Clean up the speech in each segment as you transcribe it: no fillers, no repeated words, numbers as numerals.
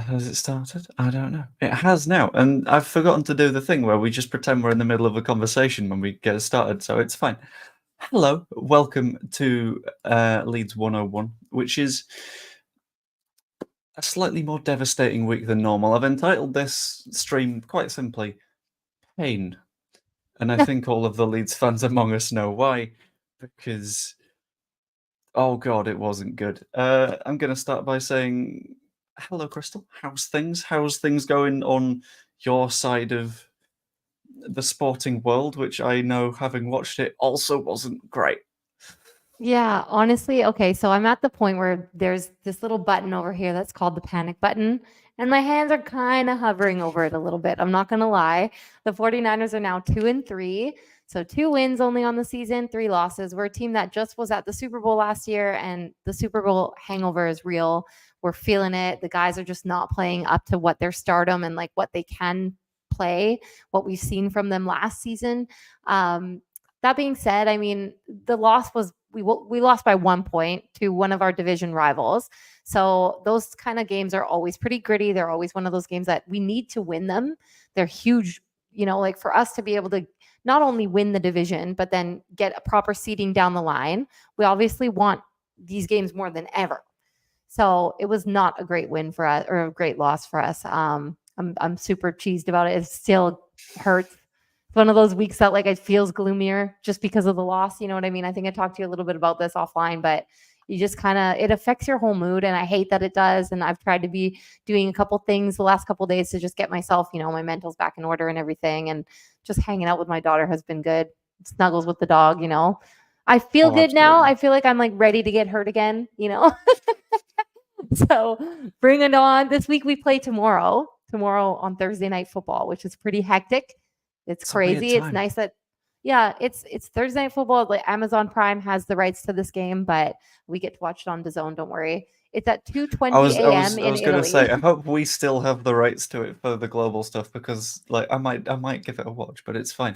Has it started? I don't know. It has now, and I've forgotten to do the thing where we just pretend we're in the middle of a conversation when we get started, so it's fine. Hello, welcome to Leeds 101, which is a slightly more devastating week than normal. I've entitled this stream quite simply, Pain. And I think all of the Leeds fans among us know why, because, oh God, it wasn't good. I'm going to start by saying, hello, Crystal. How's things? How's things going on your side of the sporting world, which I know, having watched it, also wasn't great. Yeah, honestly, okay, so I'm at the point where there's this little button over here that's called the panic button, and my hands are kind of hovering over it a little bit. I'm not going to lie. The 49ers are now 2-3. So 2 wins only on the season, 3 losses. We're a team that just was at the Super Bowl last year, and the Super Bowl hangover is real. We're feeling it. The guys are just not playing up to what their stardom and like what they can play, what we've seen from them last season. That being said, I mean, the loss was we lost by 1 point to one of our division rivals. So those kind of games are always pretty gritty. They're always one of those games that we need to win them. They're huge, like for us to be able to not only win the division, but then get a proper seeding down the line. We obviously want these games more than ever. So it was not a great win for us or a great loss for us. I'm super cheesed about it. It still hurts. It's one of those weeks that like it feels gloomier just because of the loss. You know what I mean? I think I talked to you a little bit about this offline, but you just kind of it affects your whole mood, and I hate that it does. And I've tried to be doing a couple things the last couple days to just get myself, my mentals back in order and everything, and just hanging out with my daughter has been good. Snuggles with the dog. I feel Oh, good now. absolutely. I feel like I'm like ready to get hurt again. So bring it on. This week we play tomorrow on Thursday Night Football, which is pretty hectic. It's It's a weird crazy. It's time. nice that it's Thursday Night Football. Like Amazon Prime has the rights to this game, but we get to watch it on DAZN. Don't worry. It's at I 2:20 was I a.m. was I in was gonna say, I Italy. hope we still have the rights to it for the global stuff because, like, I might give it a watch, but it's fine.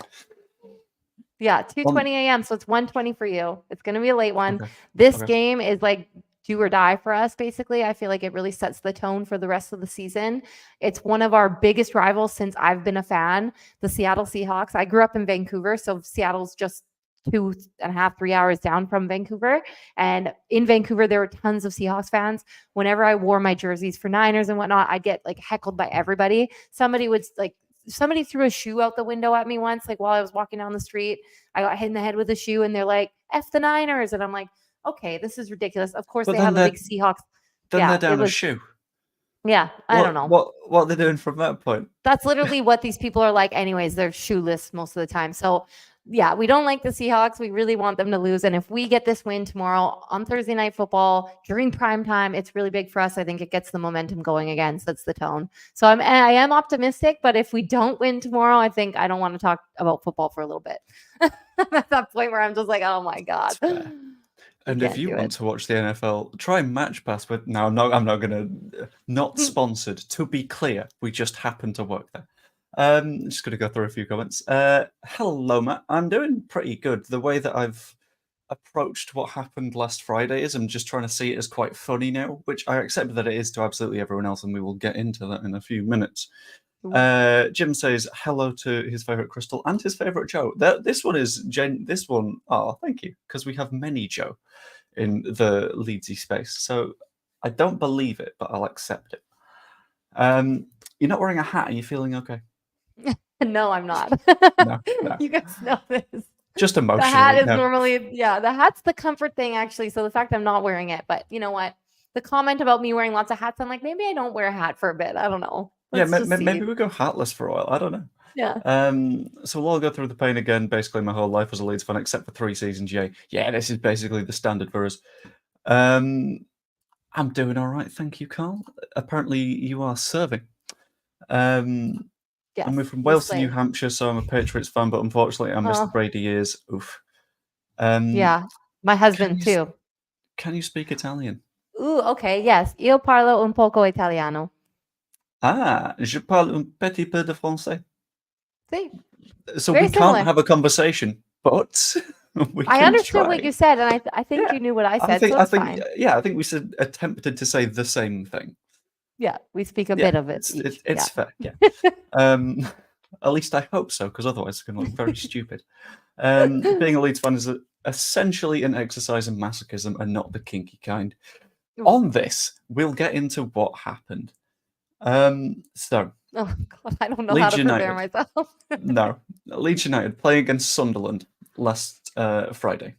Yeah, Um, 2:20 a.m. So it's 1:20 for you. It's gonna be a late one. okay, This okay. game is like do or die for us, basically. I feel like it really sets the tone for the rest of the season. It's one of our biggest rivals since I've been a fan, the Seattle Seahawks. I grew up in Vancouver, so Seattle's just 2.5, 3 hours down from Vancouver. And in Vancouver, there were tons of Seahawks fans. Whenever I wore my jerseys for Niners and whatnot, I'd get like heckled by everybody. Somebody threw a shoe out the window at me once, like while I was walking down the street. I got hit in the head with a shoe, and they're like, F the Niners. And I'm like, okay, this is ridiculous. Of course, But they then have a they're big Seahawks. then they're Yeah, it down a was, shoe. yeah, I don't What know. what what are they doing from that point? That's literally what these people are like, anyways. They're shoeless most of the time. So, yeah, we don't like the Seahawks. We really want them to lose. And if we get this win tomorrow on Thursday Night Football during prime time, it's really big for us. I think it gets the momentum going again, sets the tone. So I am optimistic, but if we don't win tomorrow, I think I don't want to talk about football for a little bit. I'm at that point where I'm just like, oh my God, It's fair. we And if can't you do want it. to watch the NFL, try Match Pass with. No, I'm not gonna. Not sponsored. To be clear, we just happen to work there. Just gonna go through a few comments. Hello, Matt. I'm doing pretty good. The way that I've approached what happened last Friday is I'm just trying to see it as quite funny now, which I accept that it is to absolutely everyone else, and we will get into that in a few minutes. Jim says hello to his favorite Crystal and his favorite Joe. This one is This one, oh, thank you, because we have many Joe in the Leedsy space. So I don't believe it, but I'll accept it. You're not wearing a hat. Are you feeling okay? No, I'm not. No, no. You guys know this. Just The hat emotionally. is No. normally, yeah, the hat's the comfort thing, actually. So the fact I'm not wearing it, but you know what? The comment about me wearing lots of hats, I'm like, maybe I don't wear a hat for a bit. I don't know. Yeah, Let's just maybe see. we go hatless for a while. I don't know. Yeah. So we'll all go through the pain again. Basically, my whole life was a Leeds fan, except for 3 seasons. Yeah, this is basically the standard for us. I'm doing all right, thank you, Carl. Apparently, you are serving. I Yes. moved from Miss Wales to New Slay. Hampshire, so I'm a Patriots fan, but unfortunately, I missed the Oh, Brady years. Oof. Um, yeah. My can husband you too. can you speak Italian? Ooh, okay. Yes. Io parlo un poco italiano. Ah, je parle un petit peu de français. See, So we very can't similar. have a conversation, but we I can understood what try. you said, and I think Yeah, you knew what I I said, think so I it's think fine. yeah, I think we said attempted to say the same thing. Yeah, we speak a Yeah, bit of it each. it's fair. Yeah. At least I hope so, because otherwise it's going to look very stupid. Being a Leeds fan is essentially an exercise in masochism and not the kinky kind. On this, we'll get into what happened. So, Oh God, I don't know how Leeds to prepare United. myself. No, Leeds United playing against Sunderland last Friday.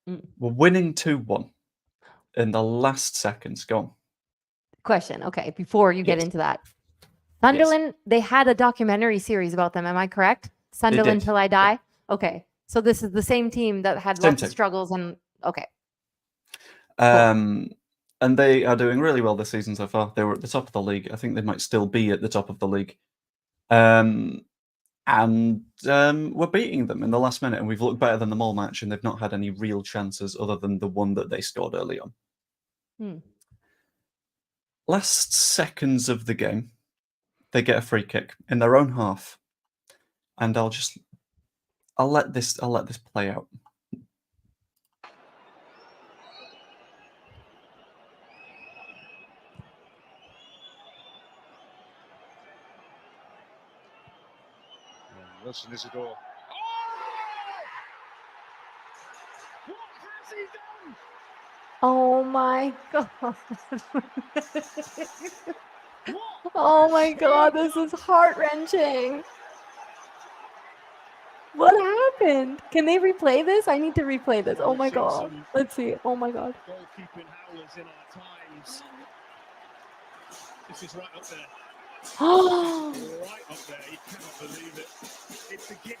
Mm. We're winning 2-1 in the last seconds. Go on. Question. Okay, before you get Yes. into that, Yes. Sunderland, they had a documentary series about them. Am I correct? Sunderland did. Till I Die. Okay, so this is the same team that had Same lots of team. struggles and okay. And they are doing really well this season so far. They were at the top of the league. I think they might still be at the top of the league. And we're beating them in the last minute, and we've looked better than them all match, and they've not had any real chances other than the one that they scored early on. Last seconds of the game, they get a free kick in their own half, and I'll let this play out. Wilson Isidore. Oh my God. Oh my God, this is heart-wrenching. What happened? Can they replay this? I need to replay this. Oh my God. Let's see. Oh my God. Goalkeeping howlers in our times. This is right up there. Oh, Right up there. You cannot believe it. It's a gift.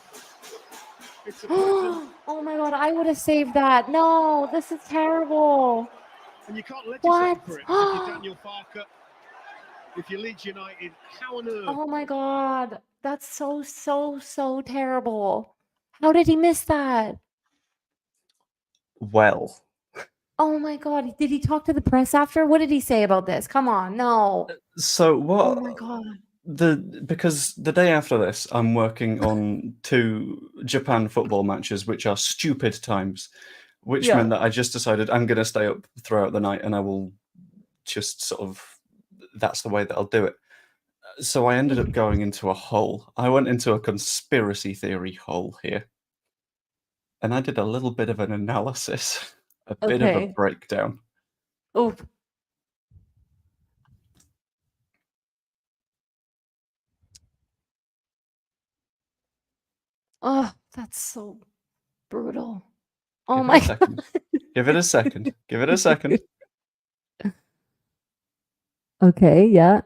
It's a present. oh my God, I would have saved that. No, this is terrible. And you can't What? legislate for it. If you're Daniel Farker, if you're Leeds United, how on earth? Oh my God. That's so terrible. How did he miss that? Well, Oh my God. Did he talk to the press after? What did he say about this? Come on. No. so what? Oh my God. Because the day after this, I'm working on 2 Japan football matches, which are stupid times, which Yeah. meant that I just decided I'm going to stay up throughout the night, and I will just sort of, that's the way that I'll do it. So I ended up going into a hole. I went into a conspiracy theory hole here, and I did a little bit of an analysis, a bit of a Okay. breakdown. Oh. Oh, that's so brutal. Oh Give it my a second. Give it a second. Give it a second. Okay, yeah.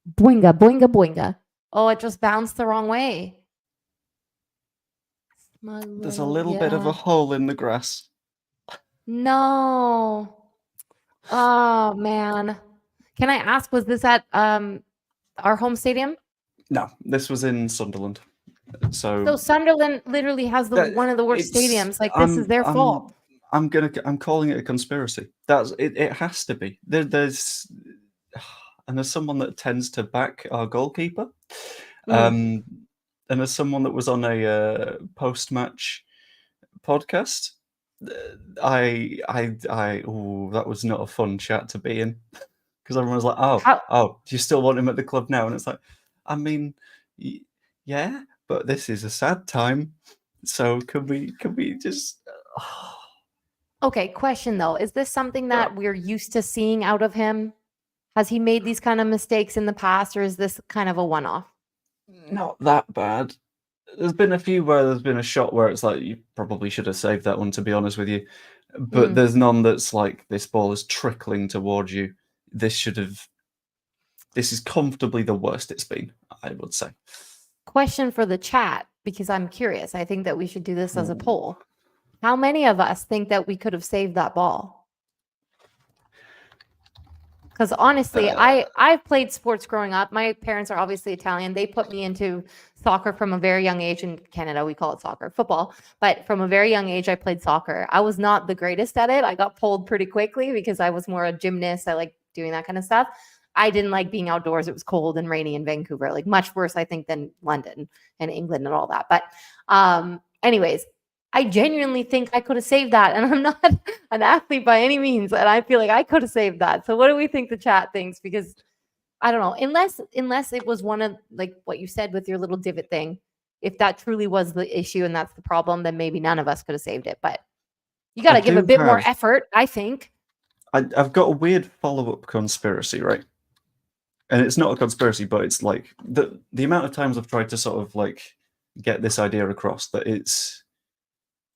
Boinga, boinga, boinga. Oh, it just bounced the wrong way. There's a little bit of a hole in the grass. No. Oh man. Can I ask, was this at our home stadium? No, this was in Sunderland. So Sunderland literally has one of the worst stadiums. Like this is their fault. I'm calling it a conspiracy. That's it. It has to be. There's and as someone that tends to back our goalkeeper, and as someone that was on a post-match podcast, that was not a fun chat to be in, because everyone was like, "Oh, do you still want him at the club now?" And it's like, I mean, yeah, but this is a sad time, so can we just? Okay, question though. Is this something that we're used to seeing out of him? Has he made these kind of mistakes in the past, or is this kind of a one-off? Not that bad. There's been a few where there's been a shot where it's like, you probably should have saved that one, to be honest with you. But there's none that's like, this ball is trickling towards you. This is comfortably the worst it's been, I would say. Question for the chat, because I'm curious. I think that we should do this as a poll. How many of us think that we could have saved that ball? Because honestly, I've played sports growing up. My parents are obviously Italian. They put me into soccer from a very young age. In Canada, we call it soccer, football. But from a very young age, I played soccer. I was not the greatest at it. I got pulled pretty quickly because I was more a gymnast. I like doing that kind of stuff. I didn't like being outdoors. It was cold and rainy in Vancouver, like much worse, I think, than London and England and all that. But anyways, I genuinely think I could have saved that. And I'm not an athlete by any means. And I feel like I could have saved that. So what do we think the chat thinks? Because I don't know. Unless it was one of like what you said with your little divot thing. If that truly was the issue and that's the problem, then maybe none of us could have saved it. But you got I to give a do bit more have. effort, I think. I've got a weird follow-up conspiracy, right? And it's not a conspiracy, but it's like the amount of times I've tried to sort of like get this idea across that it's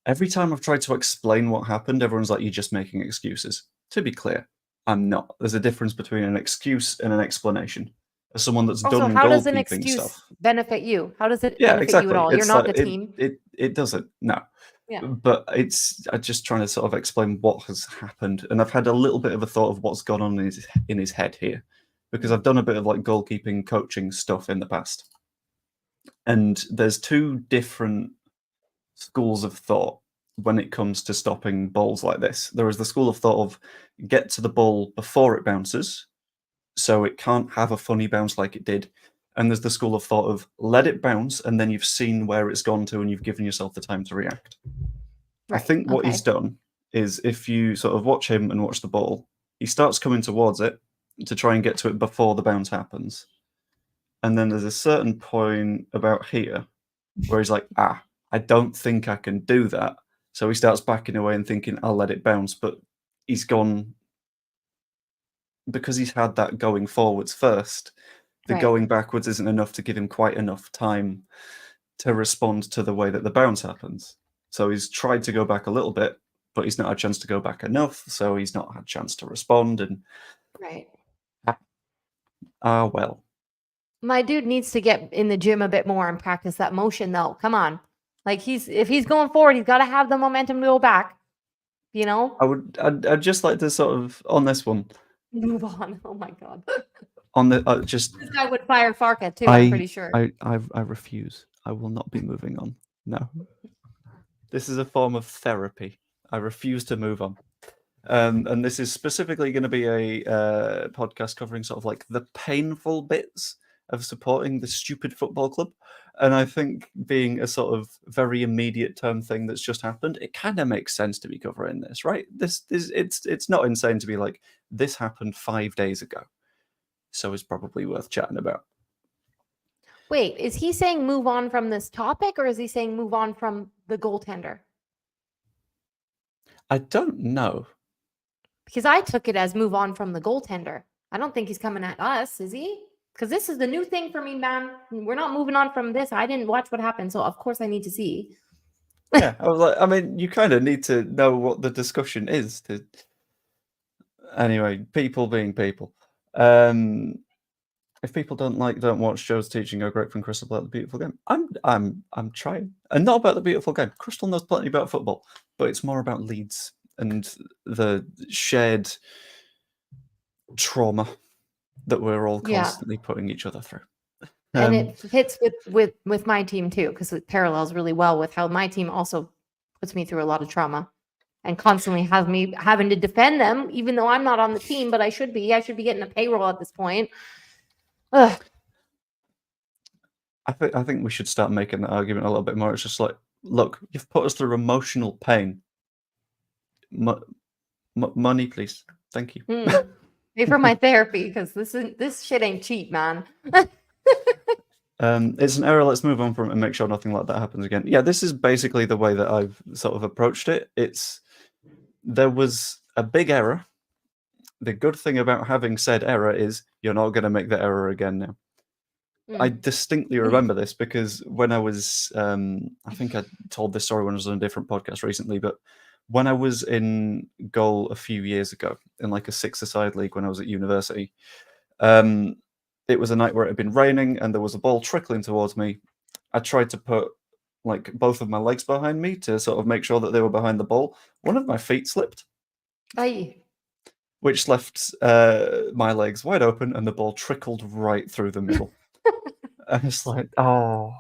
every time I've tried to explain what happened, everyone's like, "You're just making excuses." To be clear, I'm not. There's a difference between an excuse and an explanation. As someone that's Also, done how does an goalkeeping excuse stuff, benefit you? How does it yeah, benefit you at exactly. all? You're It's not like the team. it doesn't. No, Yeah. but I'm just trying to sort of explain what has happened, and I've had a little bit of a thought of what's gone on in his head here, because I've done a bit of like goalkeeping coaching stuff in the past, and there's two different schools of thought when it comes to stopping balls like this. There is the school of thought of get to the ball before it bounces, so it can't have a funny bounce like it did. And there's the school of thought of let it bounce, and then you've seen where it's gone to, and you've given yourself the time to react. I Right. think what he's Okay. done is if you sort of watch him and watch the ball, he starts coming towards it to try and get to it before the bounce happens. And then there's a certain point about here where he's like, I don't think I can do that. So he starts backing away and thinking, I'll let it bounce. But he's gone because he's had that going forwards first. The Right. going backwards isn't enough to give him quite enough time to respond to the way that the bounce happens. So he's tried to go back a little bit, but he's not had a chance to go back enough. So he's not had a chance to respond. And Right. well, My dude needs to get in the gym a bit more and practice that motion though. Come on. Like if he's going forward, he's got to have the momentum to go back. You know? I'd just like to sort of on this one, Move on. Oh my god. on the just This guy would fire Farka too, I'm pretty sure. I refuse. I will not be moving on. No. This is a form of therapy. I refuse to move on. And this is specifically going to be a podcast covering sort of like the painful bits of supporting the stupid football club. And I think being a sort of very immediate term thing that's just happened, it kind of makes sense to be covering this, right? This is it's not insane to be like, this happened 5 days ago. So it's probably worth chatting about. Wait, is he saying move on from this topic or is he saying move on from the goaltender? I don't know. Because I took it as move on from the goaltender. I don't think he's coming at us, is he? Because this is the new thing for me, man. We're not moving on from this. I didn't watch what happened, so of course I need to see. Yeah, I was like, I mean, you kind of need to know what the discussion is to. Anyway, people being people. If people don't watch Joe's teaching or Great from Crystal about the beautiful game, I'm trying, and not about the beautiful game. Crystal knows plenty about football, but it's more about Leeds and the shared trauma that we're all Yeah. constantly putting each other through. And it fits with my team too, because it parallels really well with how my team also puts me through a lot of trauma and constantly has me having to defend them, even though I'm not on the team, but I should be. I should be getting a payroll at this point. Ugh. I think we should start making that argument a little bit more. It's just like, look, you've put us through emotional pain. Money, please. Thank you. Pay for my therapy because this shit ain't cheap, man. It's an error. Let's move on from it and make sure nothing like that happens again. Yeah, this is basically the way that I've sort of approached it. There was a big error. The good thing about having said error is you're not going to make the error again now. I distinctly remember this because when I was, I think I told this story when I was on a different podcast recently, but when I was in goal a few years ago in like a 6-a-side league when I was at university, it was a night where it had been raining and there was a ball trickling towards me. I tried to put like both of my legs behind me to sort of make sure that they were behind the ball. One of my feet slipped, which left my legs wide open and the ball trickled right through the middle. And it's like, oh,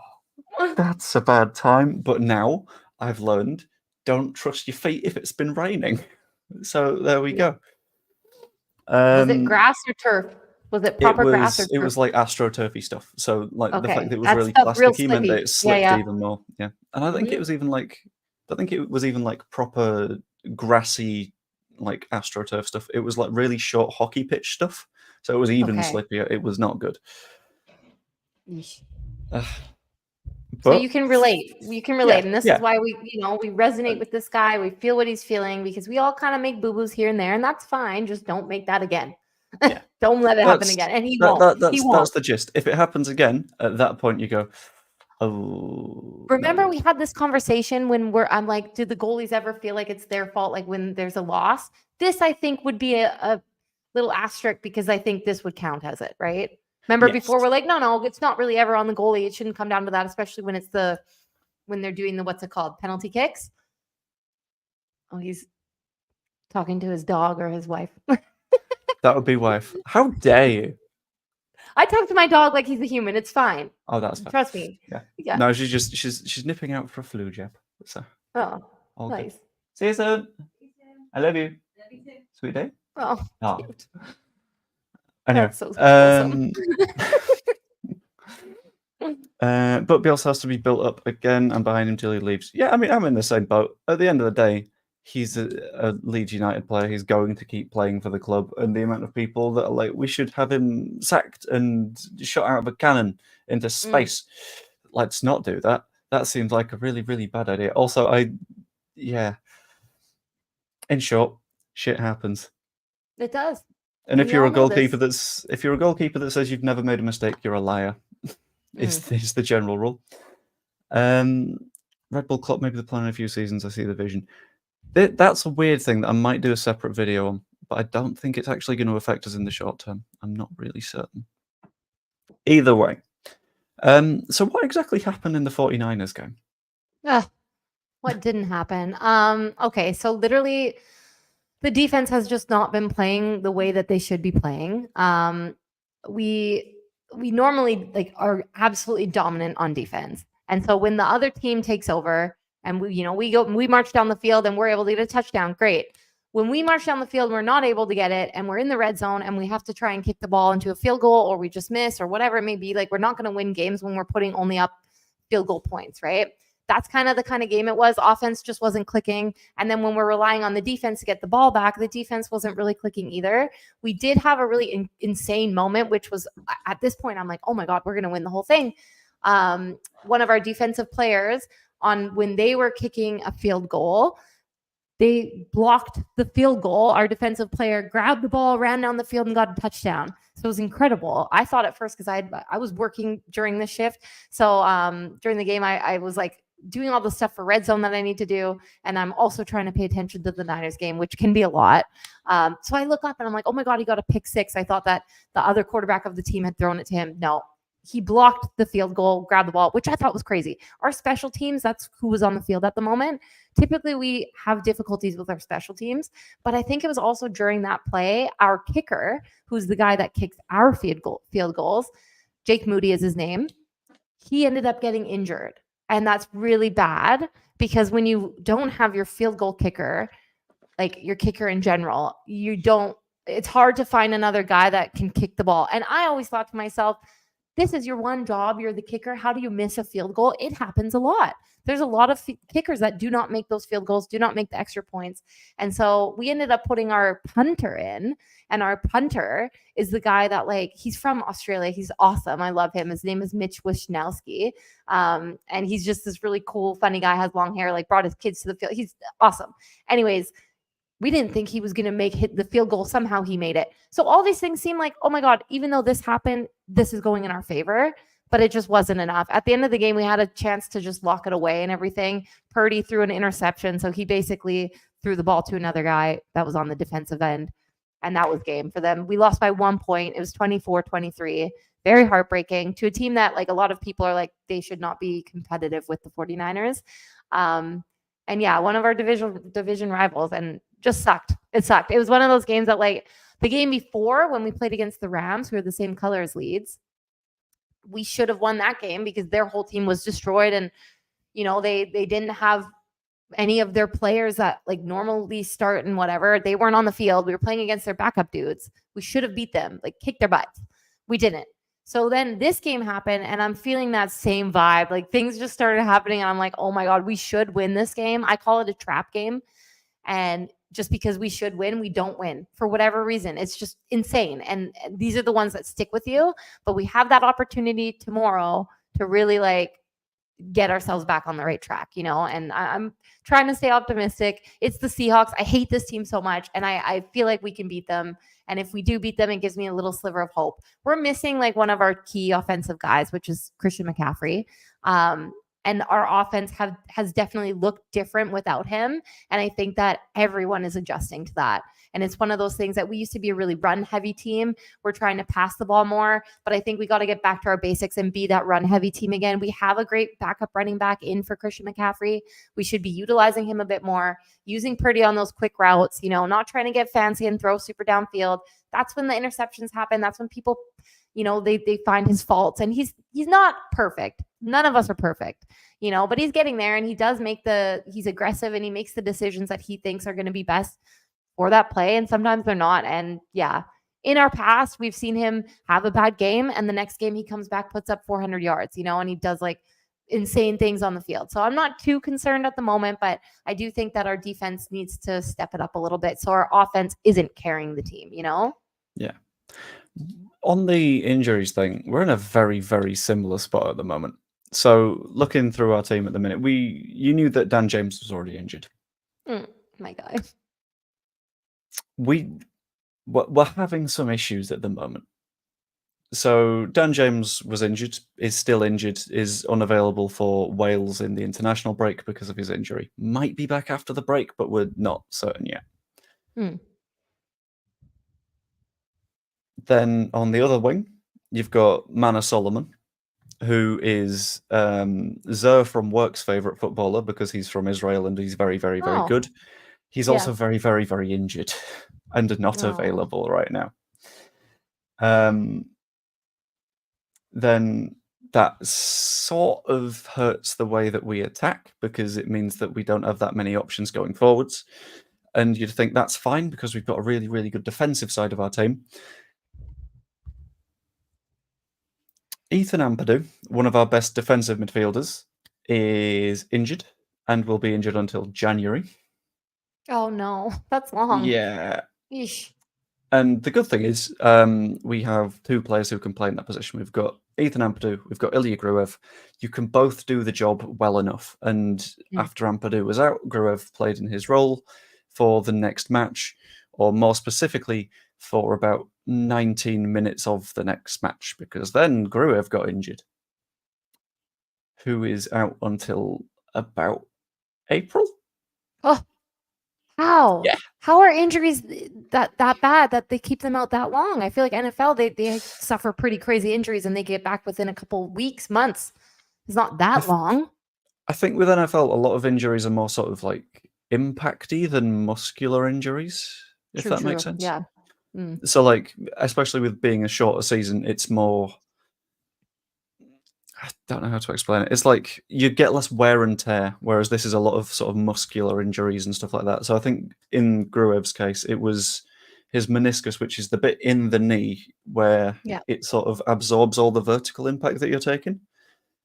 that's a bad time. But now I've learned, don't trust your feet if it's been raining. So there we go. Was it grass or turf? Was it proper grass or turf? It was like astroturfy stuff. So like the fact that it was that really stuff's real plasticky meant that it slippy. slipped even more. Yeah. And I think it was even like, I think it was even like proper grassy, like astroturf stuff. It was like really short hockey pitch stuff So it was even Okay. slippier. It was not good. Yeesh. But So you can relate. You can relate. And this yeah. is why we resonate with this guy. We feel what he's feeling because we all kind of make boo-boos here and there, and that's fine. Just don't make that again. Yeah. Don't let it happen again. And he won't. That's the gist. If it happens again, at that point you go, oh. Remember, no. we had this conversation when I'm like, do the goalies ever feel like it's their fault, like when there's a loss? This, I think, would be a little asterisk because I think this would count as it, right? Remember before we're like, no, it's not really ever on the goalie. It shouldn't come down to that, especially when it's when they're doing the, what's it called? Penalty kicks. Oh, he's talking to his dog or his wife. That would be wife. How dare you? I talk to my dog like he's a human. It's fine. Oh, that's fine. Trust me. Yeah. No, she's nipping out for a flu jab. So all Good. nice. See you soon. I love you. Sweet day. Oh. Cute. Anyway, that's so wholesome. but Bielsa has to be built up again and behind him till he leaves. Yeah, I mean, I'm in the same boat. At the end of the day, he's a Leeds United player. He's going to keep playing for the club. And the amount of people that are like, we should have him sacked and shot out of a cannon into space. Let's not do that. That seems like a really, really bad idea. Also, in short, shit happens. It does. And if you're a goalkeeper that says you've never made a mistake, you're a liar. Is the general rule. Red Bull Club, maybe they're planning a few seasons. I see the vision. That's a weird thing that I might do a separate video on, but I don't think it's actually going to affect us in the short term. I'm not really certain. Either way. So what exactly happened in the 49ers game? What didn't happen? Okay, so literally the defense has just not been playing the way that they should be playing. We normally are absolutely dominant on defense. And so when the other team takes over and we march down the field and we're able to get a touchdown, great. When we march down the field, we're not able to get it and we're in the red zone and we have to try and kick the ball into a field goal or we just miss or whatever it may be. Like, we're not going to win games when we're putting only up field goal points, right? That's kind of the kind of game it was. Offense just wasn't clicking. And then when we're relying on the defense to get the ball back, the defense wasn't really clicking either. We did have a really insane moment, which was at this point, I'm like, oh my God, we're going to win the whole thing. One of our defensive players when they were kicking a field goal, they blocked the field goal. Our defensive player grabbed the ball, ran down the field and got a touchdown. So it was incredible. I thought at first, because I was working during the shift. So during the game, I was like, doing all the stuff for red zone that I need to do. And I'm also trying to pay attention to the Niners game, which can be a lot. So I look up and I'm like, oh my God, he got a pick six. I thought that the other quarterback of the team had thrown it to him. No, he blocked the field goal, grabbed the ball, which I thought was crazy. Our special teams, that's who was on the field at the moment. Typically we have difficulties with our special teams, but I think it was also during that play, our kicker, who's the guy that kicks our field goals, Jake Moody is his name. He ended up getting injured. And that's really bad because when you don't have your field goal kicker, like your kicker in general, it's hard to find another guy that can kick the ball. And I always thought to myself, this is your one job. You're the kicker. How do you miss a field goal? It happens a lot. There's a lot of kickers that do not make those field goals, do not make the extra points. And so we ended up putting our punter in, and our punter is the guy that he's from Australia. He's awesome. I love him. His name is Mitch Wishnowski. And he's just this really cool, funny guy, has long hair, brought his kids to the field. He's awesome. Anyways, we didn't think he was going to hit the field goal. Somehow he made it. So all these things seem like, oh my God, even though this happened, this is going in our favor, but it just wasn't enough. At the end of the game, we had a chance to just lock it away and everything. Purdy threw an interception. So he basically threw the ball to another guy that was on the defensive end. And that was game for them. We lost by 1 point. It was 24-23. Very heartbreaking to a team that a lot of people are like, they should not be competitive with the 49ers. And yeah, one of our division rivals, and just sucked. It sucked. It was one of those games that the game before when we played against the Rams, who are the same color as Leeds, we should have won that game because their whole team was destroyed. And, they didn't have any of their players that normally start and whatever. They weren't on the field. We were playing against their backup dudes. We should have beat them, kicked their butts. We didn't. So then this game happened and I'm feeling that same vibe. Things just started happening and I'm like, oh my God, we should win this game. I call it a trap game. And just because we should win, we don't win for whatever reason. It's just insane. And these are the ones that stick with you. But we have that opportunity tomorrow to really like get ourselves back on the right track, and I'm trying to stay optimistic. It's the Seahawks. I hate this team so much, and I feel like we can beat them. And if we do beat them, it gives me a little sliver of hope. We're missing like one of our key offensive guys, which is Christian McCaffrey. And our offense has definitely looked different without him. And I think that everyone is adjusting to that. And it's one of those things that we used to be a really run heavy team. We're trying to pass the ball more, but I think we got to get back to our basics and be that run heavy team again. We have a great backup running back in for Christian McCaffrey. We should be utilizing him a bit more, using Purdy on those quick routes, not trying to get fancy and throw super downfield. That's when the interceptions happen. That's when people, they find his faults, and he's not perfect. None of us are perfect, but he's getting there, and he does he's aggressive, and he makes the decisions that he thinks are going to be best for that play. And sometimes they're not. And yeah, in our past, we've seen him have a bad game, and the next game he comes back, puts up 400 yards, and he does like insane things on the field. So I'm not too concerned at the moment, but I do think that our defense needs to step it up a little bit so our offense isn't carrying the team, Yeah. On the injuries thing, we're in a very, very similar spot at the moment. So looking through our team at the minute, you knew that Dan James was already injured. My God. We're having some issues at the moment. So Dan James was injured, is still injured, is unavailable for Wales in the international break because of his injury. Might be back after the break, but we're not certain yet. Then on the other wing, you've got Mana Solomon, who is Zer from Work's favourite footballer because he's from Israel and he's very, very, very good. He's also very, very, very injured and not available right now. Then that sort of hurts the way that we attack because it means that we don't have that many options going forwards. And you'd think that's fine because we've got a really, really good defensive side of our team. Ethan Ampadu, one of our best defensive midfielders, is injured and will be injured until January. Oh no, that's long. Yeah. Eesh. And the good thing is we have two players who can play in that position. We've got Ethan Ampadu, we've got Ilya Gruev. You can both do the job well enough. And after Ampadu was out, Gruev played in his role for the next match, or more specifically, for about 19 minutes of the next match, because then Gruev got injured, who is out until about April. Oh, how? Yeah. How are injuries that bad that they keep them out that long? I feel like NFL, they suffer pretty crazy injuries and they get back within a couple weeks, months. It's not that long. I think with NFL, a lot of injuries are more sort of like impacty than muscular injuries, if that makes sense. Yeah. So, like, especially with being a shorter season, it's more. I don't know how to explain it. It's like you get less wear and tear, whereas this is a lot of sort of muscular injuries and stuff like that. So I think in Gruev's case, it was his meniscus, which is the bit in the knee where it sort of absorbs all the vertical impact that you're taking.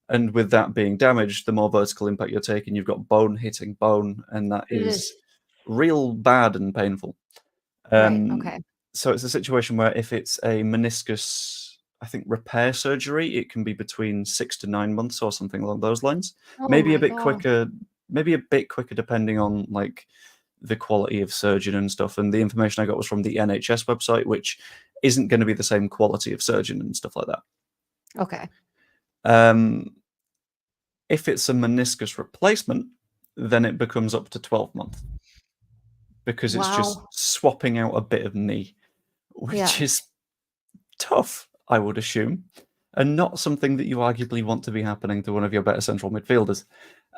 And with that being damaged, the more vertical impact you're taking, you've got bone hitting bone, and that is real bad and painful. Right. Okay. So it's a situation where if it's a meniscus, I think, repair surgery, it can be between 6 to 9 months or something along those lines. Maybe a bit quicker. Maybe a bit quicker depending on like the quality of surgeon and stuff. And the information I got was from the NHS website, which isn't going to be the same quality of surgeon and stuff like that. Okay. If it's a meniscus replacement, then it becomes up to 12 months because it's just swapping out a bit of knee, which is tough, I would assume, and not something that you arguably want to be happening to one of your better central midfielders.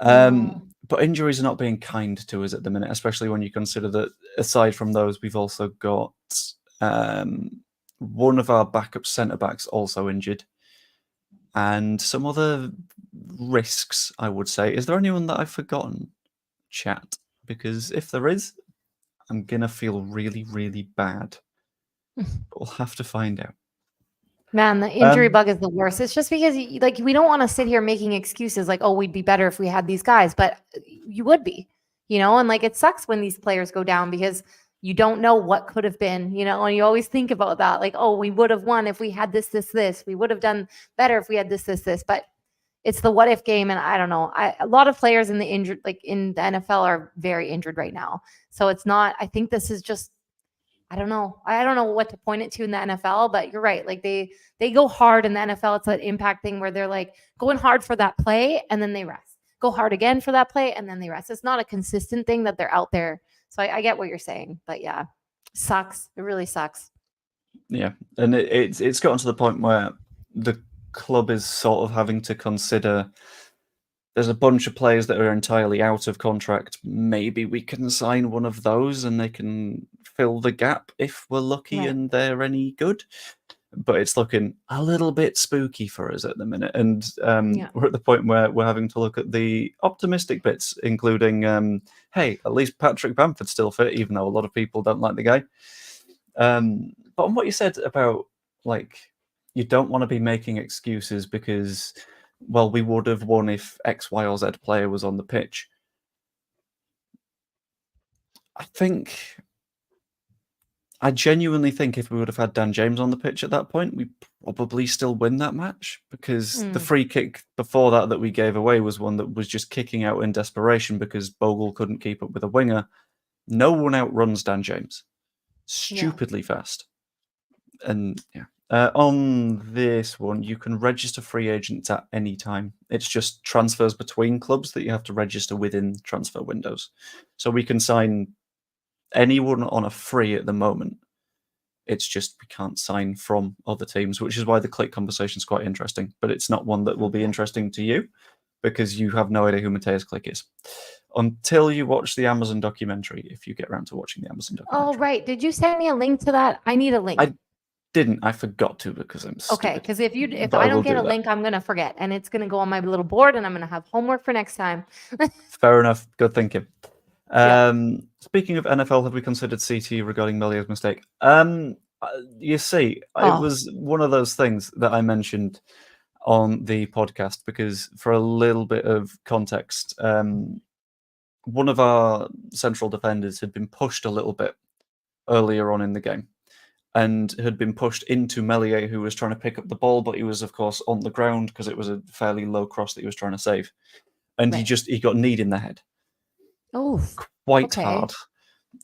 But injuries are not being kind to us at the minute, especially when you consider that aside from those, we've also got one of our backup centre-backs also injured, and some other risks, I would say. Is there anyone that I've forgotten, chat? Because if there is, I'm going to feel really, really bad. But we'll have to find out. Man, the injury bug is the worst. It's just because like we don't want to sit here making excuses like, oh, we'd be better if we had these guys, but you would be. and like it sucks when these players go down because you don't know what could have been, and you always think about that, like, oh, we would have won if we had this, we would have done better if we had this, but it's the what if game. And I don't know, a lot of players in the injured, like in the NFL, are very injured right now. So it's not, I think this is just, I don't know what to point it to in the NFL, but you're right. Like they go hard in the NFL. It's an impact thing where they're like going hard for that play and then they rest. Go hard again for that play and then they rest. It's not a consistent thing that they're out there. So I get what you're saying, but yeah, sucks. It really sucks. Yeah, and it's gotten to the point where the club is sort of having to consider there's a bunch of players that are entirely out of contract. Maybe we can sign one of those and they can fill the gap if we're lucky Right. and they're any good. But it's looking a little bit spooky for us at the minute. And Yeah. we're at the point where we're having to look at the optimistic bits, including, hey, at least Patrick Bamford's still fit, even though a lot of people don't like the guy. But on what you said about, like, you don't want to be making excuses because, well, we would have won if X, Y, or Z player was on the pitch. I genuinely think if we would have had Dan James on the pitch at that point, we probably still win that match, because the free kick before that we gave away was one that was just kicking out in desperation because Bogle couldn't keep up with a winger. No one outruns Dan James. Stupidly fast. And yeah. On this one, you can register free agents at any time. It's just transfers between clubs that you have to register within transfer windows. So we can sign anyone on a free at the moment. It's just we can't sign from other teams, which is why the click conversation is quite interesting. But it's not one that will be interesting to you because you have no idea who Mateus Click is until you watch the Amazon documentary, if you get around to watching the Amazon documentary. Oh, right. Did you send me a link to that? I need a link. I forgot to because I'm stupid. Okay, because if I don't get a link, I'm gonna forget, and it's gonna go on my little board, and I'm gonna have homework for next time. Fair enough. Good thinking. Yeah. Speaking of NFL, have we considered CT regarding Melior's mistake? You see, it was one of those things that I mentioned on the podcast because, for a little bit of context, one of our central defenders had been pushed a little bit earlier on in the game and had been pushed into Melier, who was trying to pick up the ball, but he was, of course, on the ground because it was a fairly low cross that he was trying to save. And he got kneed in the head. Oh, quite hard,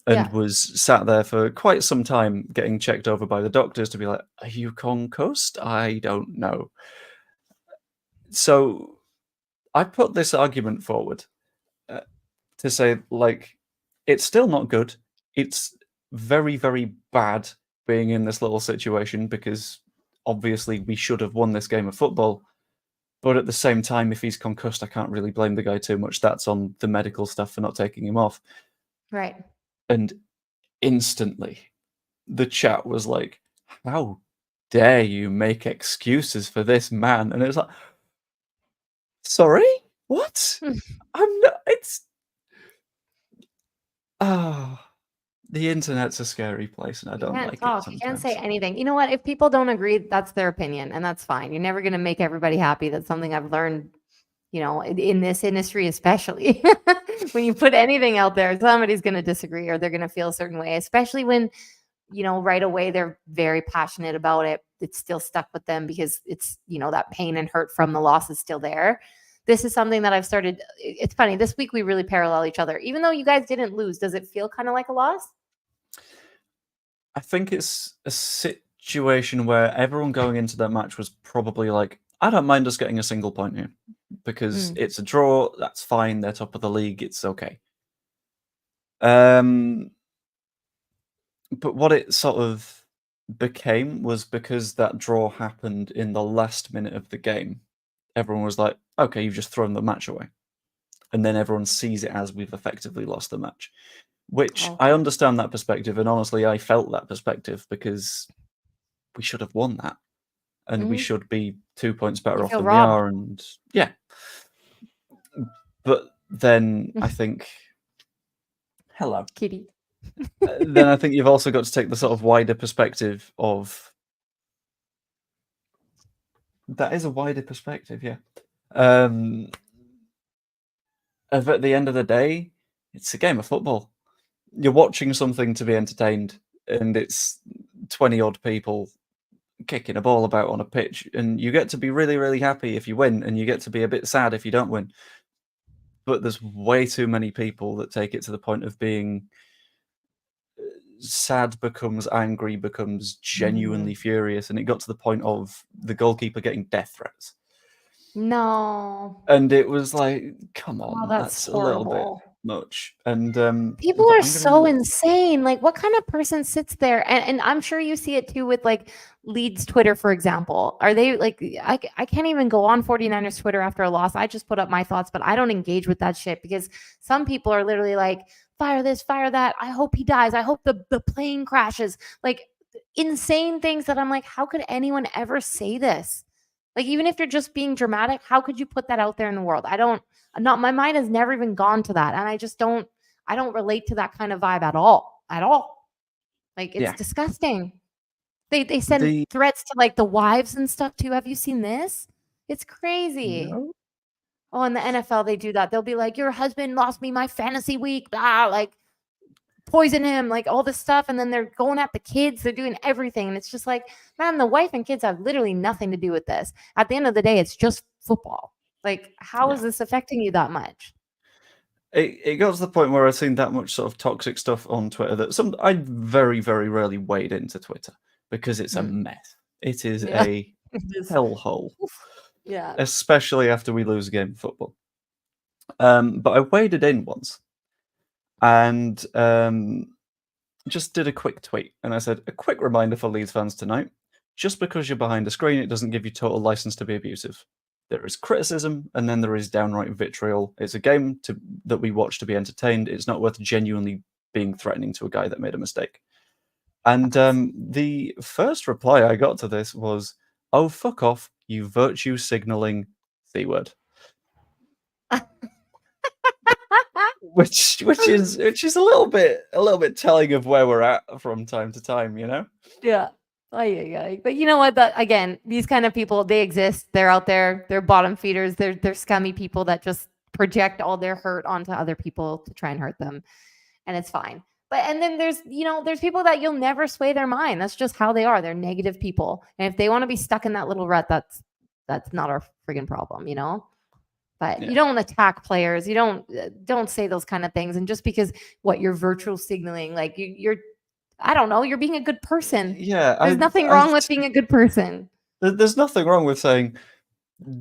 and was sat there for quite some time getting checked over by the doctors to be like, are you concussed? I don't know. So I put this argument forward to say, like, it's still not good. It's very, very bad being in this little situation because obviously we should have won this game of football. But at the same time, if he's concussed, I can't really blame the guy too much. That's on the medical stuff for not taking him off. Right. And instantly, the chat was like, how dare you make excuses for this man? And it was like, sorry? What? I'm not, it's... the internet's a scary place, and I don't like it sometimes. You can't say anything. You know what? If people don't agree, that's their opinion, and that's fine. You're never going to make everybody happy. That's something I've learned, in this industry, especially. When you put anything out there, somebody's going to disagree or they're going to feel a certain way, especially when, right away they're very passionate about it. It's still stuck with them because it's, that pain and hurt from the loss is still there. This is something that I've started. It's funny. This week we really parallel each other. Even though you guys didn't lose, does it feel kind of like a loss? I think it's a situation where everyone going into that match was probably like, I don't mind us getting a single point here because it's a draw. That's fine. They're top of the league. It's okay. But what it sort of became was because that draw happened in the last minute of the game. Everyone was like, okay, you've just thrown the match away. And then everyone sees it as we've effectively lost the match, which I understand that perspective. And honestly, I felt that perspective because we should have won that. And we should be 2 points better off than we are. And yeah. But then I think, hello. Kitty. Then I think you've also got to take the sort of wider perspective of... That is a wider perspective, yeah. Of at the end of the day, It's a game of football. You're watching something to be entertained, and it's 20 odd people kicking a ball about on a pitch, and you get to be really, really happy if you win, and you get to be a bit sad if you don't win. But there's way too many people that take it to the point of being sad becomes angry, becomes genuinely furious, and it got to the point of the goalkeeper getting death threats. No. And it was like, come on, Oh, that's a little bit horrible. much. And People but are I'm so gonna insane. Like, what kind of person sits there? And I'm sure you see it too with like Leeds Twitter, for example. Are they like, I can't even go on 49ers Twitter after a loss. I just put up my thoughts, but I don't engage with that shit because some people are literally like, fire this, fire that. I hope he dies. I hope the plane crashes. Like, insane things that I'm like, how could anyone ever say this? Like, even if you're just being dramatic, how could you put that out there in the world? Not my mind has never even gone to that. And I don't relate to that kind of vibe at all. At all. Like, it's yeah. disgusting. They send The threats to like the wives and stuff too. Have you seen this? It's crazy. no. Oh, in the NFL, they do that. They'll be like, your husband lost me my fantasy week, blah, like poison him, like all this stuff. And then they're going at the kids, they're doing everything. And it's just like, man, the wife and kids have literally nothing to do with this. At the end of the day, it's just football. Like, how is this affecting you that much? It got to the point where I've seen that much sort of toxic stuff on Twitter that I very, very rarely wade into Twitter because it's a mess. It is Yeah. a hellhole. Yeah. Especially after we lose a game of football. But I waded in once and just did a quick tweet. And I said, a quick reminder for Leeds fans tonight. Just because you're behind a screen, it doesn't give you total license to be abusive. There is criticism, and then there is downright vitriol. It's a game that we watch to be entertained. It's not worth genuinely being threatening to a guy that made a mistake. And the first reply I got to this was, "Oh, fuck off, you virtue signaling C word," which is a little bit telling of where we're at from time to time, you know? Yeah. Yeah. But you know what? Again, these kind of people, they exist. They're out there. They're bottom feeders. They're scummy people that just project all their hurt onto other people to try and hurt them. And it's fine. And then there's people that you'll never sway their mind. That's just how they are. They're negative people. And if they want to be stuck in that little rut, that's not our friggin' problem, you know? But you don't attack players. You don't say those kind of things. And just because you're virtual signaling, like you're I don't know, you're being a good person. Yeah, There's nothing wrong with being a good person. There's nothing wrong with saying,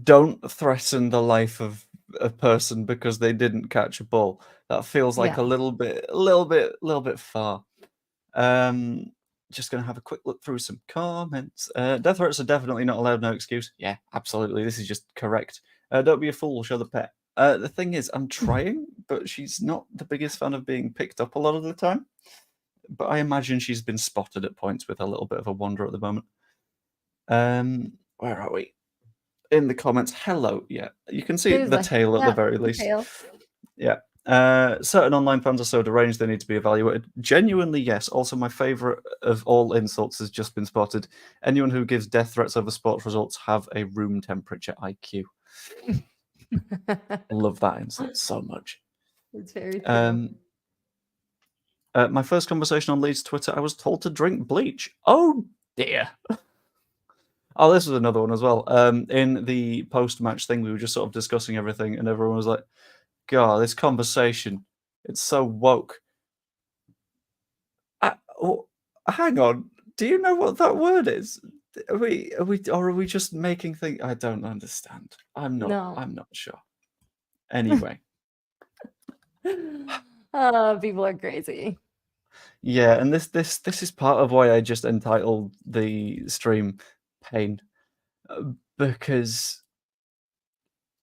don't threaten the life of a person because they didn't catch a ball. That feels like a little bit far. Just gonna have a quick look through some comments. Death threats are definitely not allowed, no excuse. Yeah, absolutely. This is just correct. Don't be a fool, show the pet. The thing is, I'm trying, but she's not the biggest fan of being picked up a lot of the time. But I imagine she's been spotted at points with a little bit of a wander at the moment. Where are we? In the comments, hello. Yeah, you can see the tail at the very least. Tail. Yeah. Certain online fans are so deranged they need to be evaluated. Genuinely, yes. Also, my favourite of all insults has just been spotted. Anyone who gives death threats over sports results have a room temperature IQ. Love that insult so much. It's very true. My first conversation on Leeds Twitter, I was told to drink bleach. Oh dear. Oh, this was another one as well. In the post-match thing, we were just sort of discussing everything, and everyone was like, God, this conversation, it's so woke. Hang on. Do you know what that word is? Are we just making things? I don't understand. I'm not sure. Anyway. People are crazy. Yeah, and this is part of why I just entitled the stream Pain. Because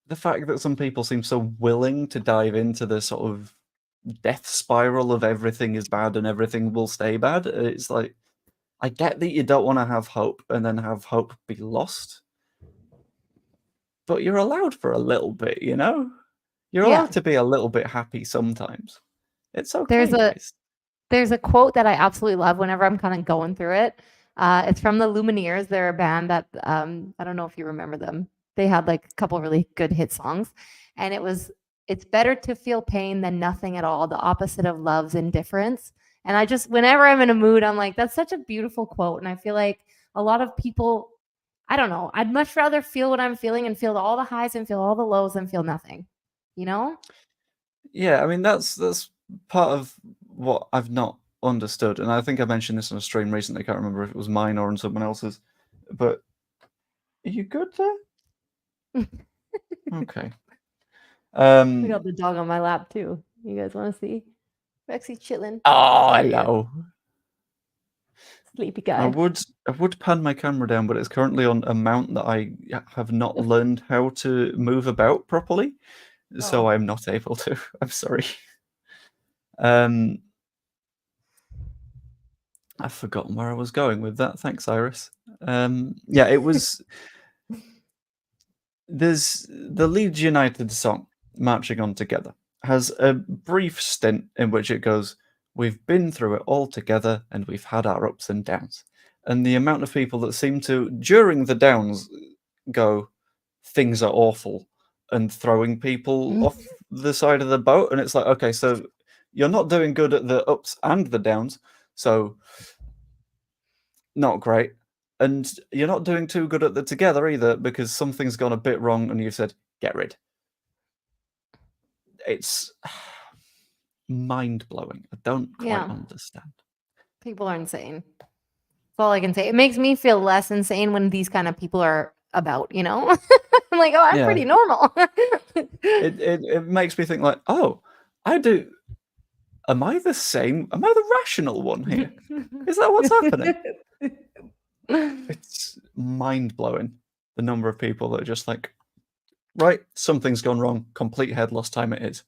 the fact that some people seem so willing to dive into the sort of death spiral of everything is bad and everything will stay bad, it's like, I get that you don't want to have hope and then have hope be lost, but you're allowed for a little bit, you know? You're allowed to be a little bit happy sometimes. It's okay, guys. There's a quote that I absolutely love whenever I'm kind of going through it. It's from the Lumineers. They're a band that I don't know if you remember them. They had like a couple really good hit songs, and it was It's better to feel pain than nothing at all. The opposite of love's indifference. And I just, whenever I'm in a mood, I'm like, that's such a beautiful quote. And I feel like a lot of people, I don't know, I'd much rather feel what I'm feeling and feel all the highs and feel all the lows than feel nothing, you know? Yeah, I mean that's part of what I've not understood, and I think I mentioned this on a stream recently. I can't remember if it was mine or on someone else's. But are you good there? Okay. I got the dog on my lap too. You guys want to see? Rexy chilling. Oh, There you go. hello. Sleepy I guy. would pan my camera down, but it's currently on a mount that I have not learned how to move about properly, so I'm not able to. I'm sorry. I've forgotten where I was going with that. Thanks, Iris. Yeah, it was. There's the Leeds United song, Marching On Together, has a brief stint in which it goes, "We've been through it all together and we've had our ups and downs." And the amount of people that seem to, during the downs, go, "Things are awful," and throwing people off the side of the boat. And it's like, okay, so you're not doing good at the ups and the downs, so not great. And you're not doing too good at the together either, because something's gone a bit wrong and you've said, get rid. It's mind-blowing. I don't quite understand. People are insane. That's all I can say. It makes me feel less insane when these kind of people are about, you know? I'm like, oh, I'm pretty normal. It makes me think like, oh, am I the same? Am I the rational one here? Is that what's happening? It's mind-blowing, the number of people that are just like, right, something's gone wrong, complete head loss time it is.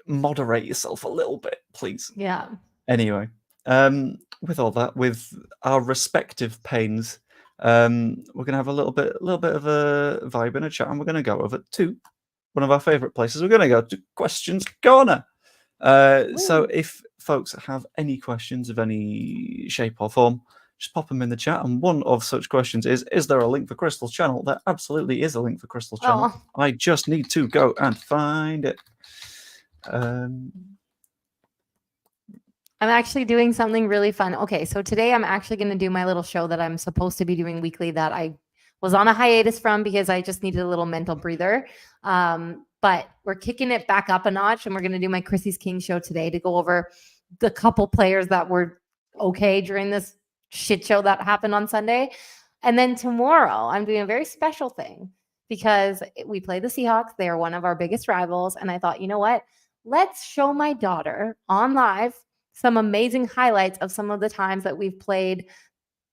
Moderate yourself a little bit, please. Yeah. Anyway, with all that, with our respective pains, we're gonna have a little bit of a vibe and a chat, and we're gonna go over to one of our favorite places. We're gonna go to Questions Corner. So if folks have any questions of any shape or form, just pop them in the chat. And one of such questions is there a link for Crystal's channel? There absolutely is a link for Crystal's channel. I just need to go and find it. I'm actually doing something really fun. Okay, so today I'm actually going to do my little show that I'm supposed to be doing weekly that I was on a hiatus from because I just needed a little mental breather. But we're kicking it back up a notch, and we're going to do my Chrissy's King show today to go over the couple players that were okay during this shit show that happened on Sunday. And then tomorrow I'm doing a very special thing because we play the Seahawks. They are one of our biggest rivals. And I thought, you know what? Let's show my daughter on live some amazing highlights of some of the times that we've played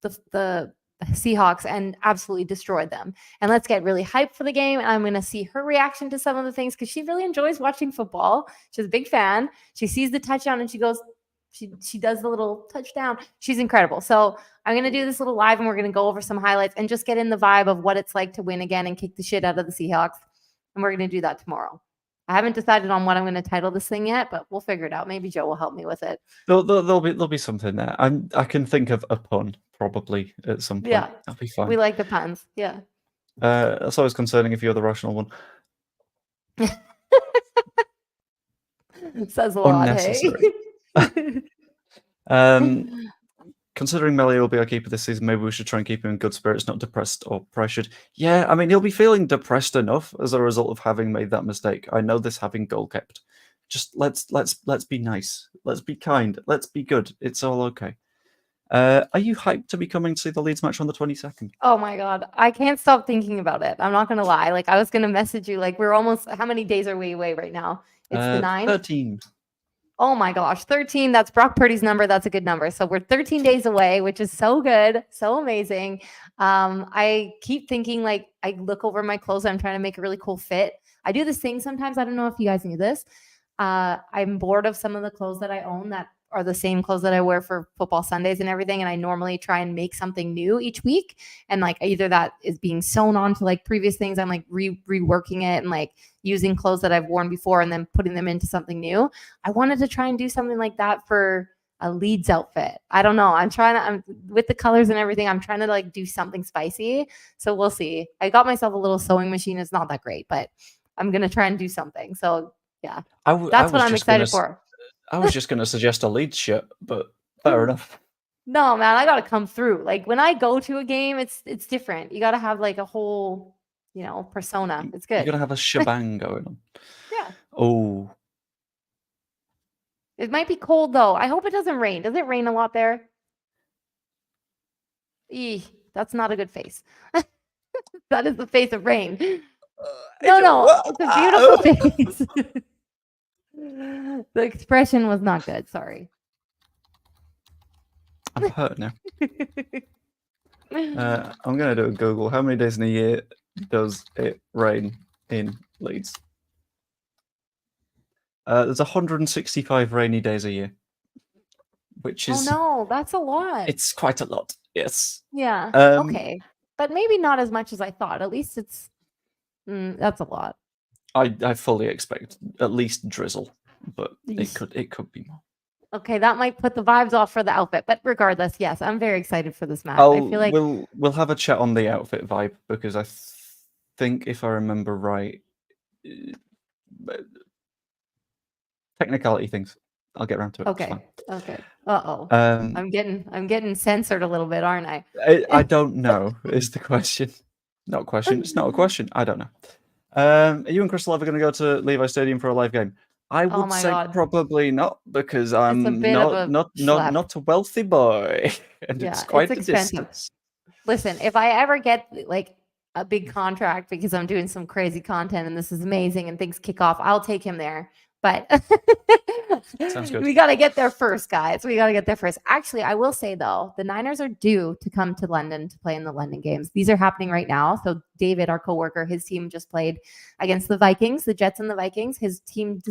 the Seahawks and absolutely destroyed them. And let's get really hyped for the game. And I'm going to see her reaction to some of the things because she really enjoys watching football. She's a big fan. She sees the touchdown and she goes, she does the little touchdown. She's incredible. So I'm going to do this little live and we're going to go over some highlights and just get in the vibe of what it's like to win again and kick the shit out of the Seahawks. And we're going to do that tomorrow. I haven't decided on what I'm going to title this thing yet, but we'll figure it out. Maybe Joe will help me with it. There'll be something there. I can think of a pun probably at some point. Yeah, that'll be fine. We like the puns. Yeah. That's always concerning if you're the rational one. Says a lot. Unnecessary. Considering Melly will be our keeper this season, maybe we should try and keep him in good spirits, not depressed or pressured. Yeah, I mean, he'll be feeling depressed enough as a result of having made that mistake. I know this having goal kept. Just let's be nice. Let's be kind. Let's be good. It's all okay. Are you hyped to be coming to see the Leeds match on the 22nd? Oh my God. I can't stop thinking about it. I'm not going to lie. Like, I was going to message you. Like, we're almost, how many days are we away right now? It's the 9th? 13. Oh my gosh, 13. That's Brock Purdy's number. That's a good number. So we're 13 days away, which is so good. So amazing. I keep thinking, like, I look over my clothes. I'm trying to make a really cool fit. I do this thing sometimes. I don't know if you guys knew this. I'm bored of some of the clothes that I own that are the same clothes that I wear for football Sundays and everything. And I normally try and make something new each week. And like, either that is being sewn on to like previous things. I'm like reworking it and like using clothes that I've worn before and then putting them into something new. I wanted to try and do something like that for a Leeds outfit. I don't know. I'm with the colors and everything. I'm trying to like do something spicy. So we'll see. I got myself a little sewing machine. It's not that great, but I'm gonna try and do something. So yeah, I that's what was I'm just gonna excited for. I was just gonna suggest a Leeds shirt, but fair enough. No, man, I gotta come through. Like when I go to a game, it's different. You gotta have like a whole, persona. It's You're good. gonna have a shebang going on. Yeah. Oh, It might be cold though. I hope it doesn't rain. Does it rain a lot there? That's not a good face. That is the face of rain. No, it's a beautiful face. The expression was not good. Sorry. I'm hurt now. I'm gonna do a Google. How many days in a year does it rain in Leeds? There's 165 rainy days a year, which Oh is no, that's a lot. it's quite a lot. Yes. Yeah. Um, Okay. But maybe not as much as I thought. At least that's a lot. I fully expect at least drizzle, but Yeesh. it could be more. Okay, that might put the vibes off for the outfit. But regardless, yes, I'm very excited for this match. I feel like we'll have a chat on the outfit vibe because I think if I remember right, technicality things. I'll get around to it. okay. Okay. Uh-oh. Um, I'm getting censored a little bit, aren't I? I don't know is the question. Not question. It's not a question. I don't know. Are you and Crystal ever going to go to Levi Stadium for a live game? I Oh would my say God. probably not because It's a I'm bit of a schlep. not a wealthy boy, and Yeah, it's it's quite a expensive. distance. Listen, if I ever get like a big contract because I'm doing some crazy content and this is amazing and things kick off, I'll take him there. But Sounds good. we got to get there first, guys. We got to get there first. Actually, I will say though, the Niners are due to come to London to play in the London games. These are happening right now. So David, our coworker, his team just played against the Vikings, the Jets and the Vikings. His team,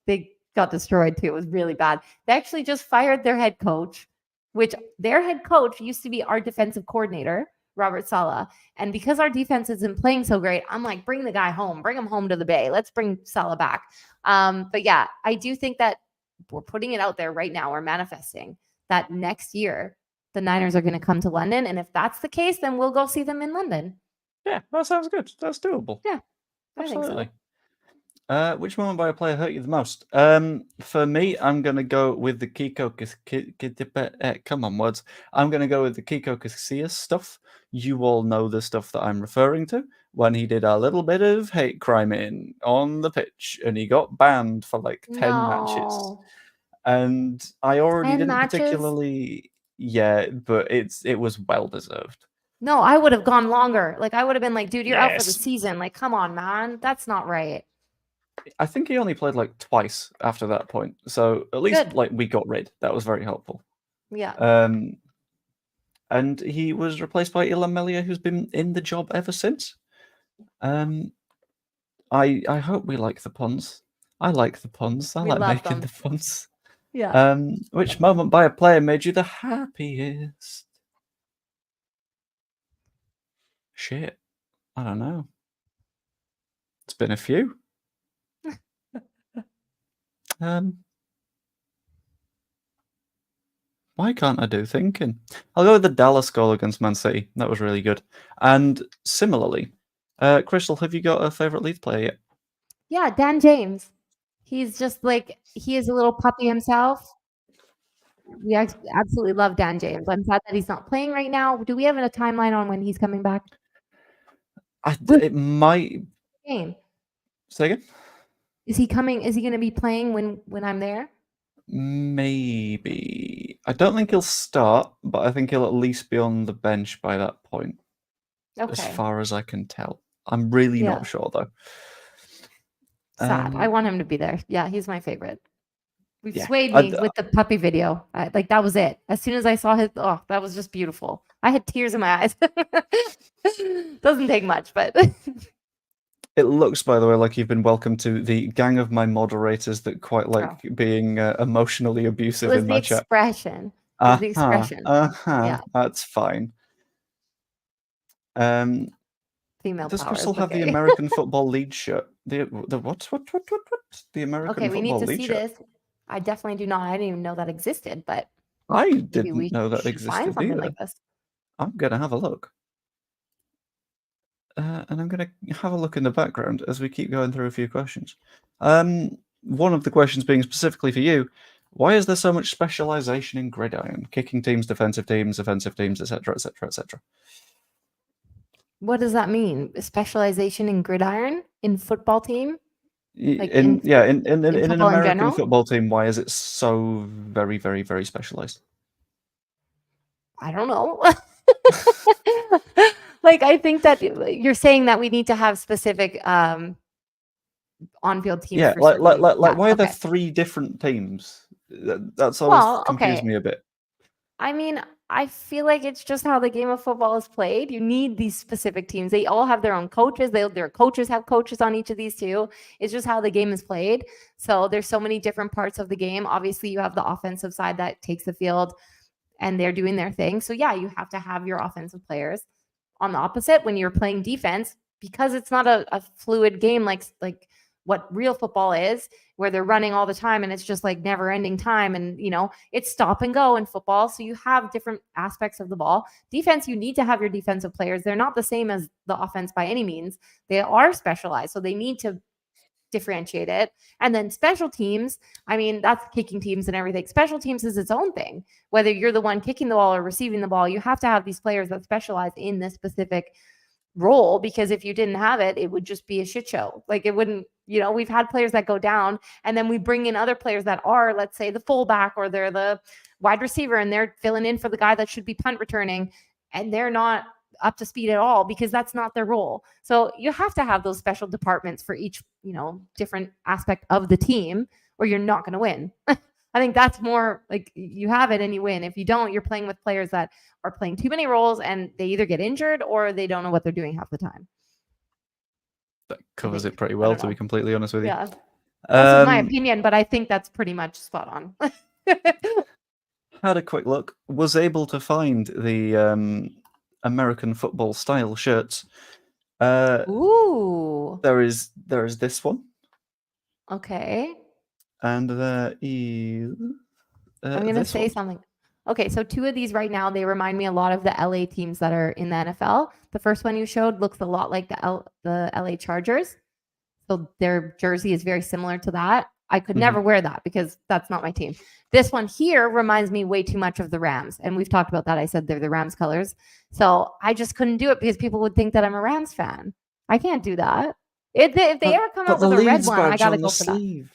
they got destroyed too. It was really bad. They actually just fired their head coach, which their head coach used to be our defensive coordinator, Robert Saleh. And because our defense isn't playing so great, I'm like, bring the guy home, bring him home to the Bay. Let's bring Saleh back. But yeah, I do think that we're putting it out there right now. We're manifesting that next year the Niners are going to come to London. And if that's the case, then we'll go see them in London. Yeah, that sounds good. That's doable. Yeah, absolutely. I think so. Which moment by a player hurt you the most? For me, I'm gonna go with the Kiko. Come on, words. I'm gonna go with the Kiko Casillas stuff. You all know the stuff that I'm referring to when he did a little bit of hate crime on the pitch, and he got banned for like 10 matches. No. And I already 10 didn't matches? particularly, yeah, but it was well deserved. No, I would have gone longer. Like I would have been like, dude, you're out for the Yes. season. Like, come on, man. That's not right. I think he only played like twice after that point, so at least Good. like we got rid. That was very helpful. Yeah. And he was replaced by Ilan Melia, who's been in the job ever since. I hope we like the puns. I like the puns. I We like love making them. the puns. Yeah. Which moment by a player made you the happiest? Shit, I don't know. It's been a few. Why can't I do thinking? I'll go with the Dallas goal against Man City. That was really good. And similarly, Crystal, have you got a favourite Leeds player yet? Yeah, Dan James. He's just like, he is a little puppy himself. We absolutely love Dan James. I'm sad that he's not playing right now. Do we have a timeline on when he's coming back? It might. Game. Say again? Is he coming? Is he going to be playing when I'm there? Maybe. I don't think he'll start, but I think he'll at least be on the bench by that point. Okay. As far as I can tell. I'm really Yeah. not sure, though. Sad. I want him to be there. Yeah, he's my favorite. We've Yeah, swayed me with the puppy video. Like that was it. As soon as I saw his, oh, that was just beautiful. I had tears in my eyes. Doesn't take much, but It looks, by the way, like you've been welcomed to the gang of my moderators that quite like being emotionally it abusive was in the my chat. expression. It was the expression. Yeah. That's fine. Female Does power. Crystal It's have the okay. American Football League shirt? The what? The American Okay, we need Football to League see shirt. this. I definitely do not. I didn't even know that existed, but I maybe didn't we know that should find existed something either. like this. I'm gonna have a look. and I'm going to have a look in the background as we keep going through a few questions. One of the questions being specifically for you: why is there so much specialization in gridiron? Kicking teams, defensive teams, offensive teams, etc., etc., etc. What does that mean? Specialization in gridiron in football team? Like In an football in American general? football team, why is it so very, very, very specialized? I don't know. Like, I think that you're saying that we need to have specific on-field teams Yeah, for certain. why are there Okay. 3 different teams? That's always Well, confused okay. me a bit. I mean, I feel like it's just how the game of football is played. You need these specific teams. They all have their own coaches. Their coaches have coaches on each of these too. It's just how the game is played. So there's so many different parts of the game. Obviously, you have the offensive side that takes the field and they're doing their thing. So yeah, you have to have your offensive players. On the opposite, when you're playing defense, because it's not a fluid game like what real football is, where they're running all the time and it's just like never ending time. And, it's stop and go in football. So you have different aspects of the ball. Defense, you need to have your defensive players. They're not the same as the offense by any means. They are specialized. So they need to differentiate it. And then special teams, I mean, that's kicking teams and everything. Special teams is its own thing. Whether you're the one kicking the ball or receiving the ball, you have to have these players that specialize in this specific role, because if you didn't have it, it would just be a shit show. Like, it wouldn't, we've had players that go down and then we bring in other players that are, let's say, the fullback or they're the wide receiver and they're filling in for the guy that should be punt returning, and they're not up to speed at all because that's not their role. So you have to have those special departments for each, different aspect of the team, or you're not going to win. I think that's more like you have it and you win. If you don't, you're playing with players that are playing too many roles and they either get injured or they don't know what they're doing half the time. That covers it pretty well, to be completely honest with you. Yeah. That's my opinion, but I think that's pretty much spot on. Had a quick look. Was able to find the American football style shirts. Ooh. There is this one. Okay. And there is I'm going to say something. Okay, so 2 of these right now, they remind me a lot of the LA teams that are in the NFL. The first one you showed looks a lot like the LA Chargers. So their jersey is very similar to that. I could never wear that because that's not my team. This one here reminds me way too much of the Rams. And we've talked about that. I said they're the Rams colors. So I just couldn't do it because people would think that I'm a Rams fan. I can't do that. If they ever come out with a red one, I got to go for that.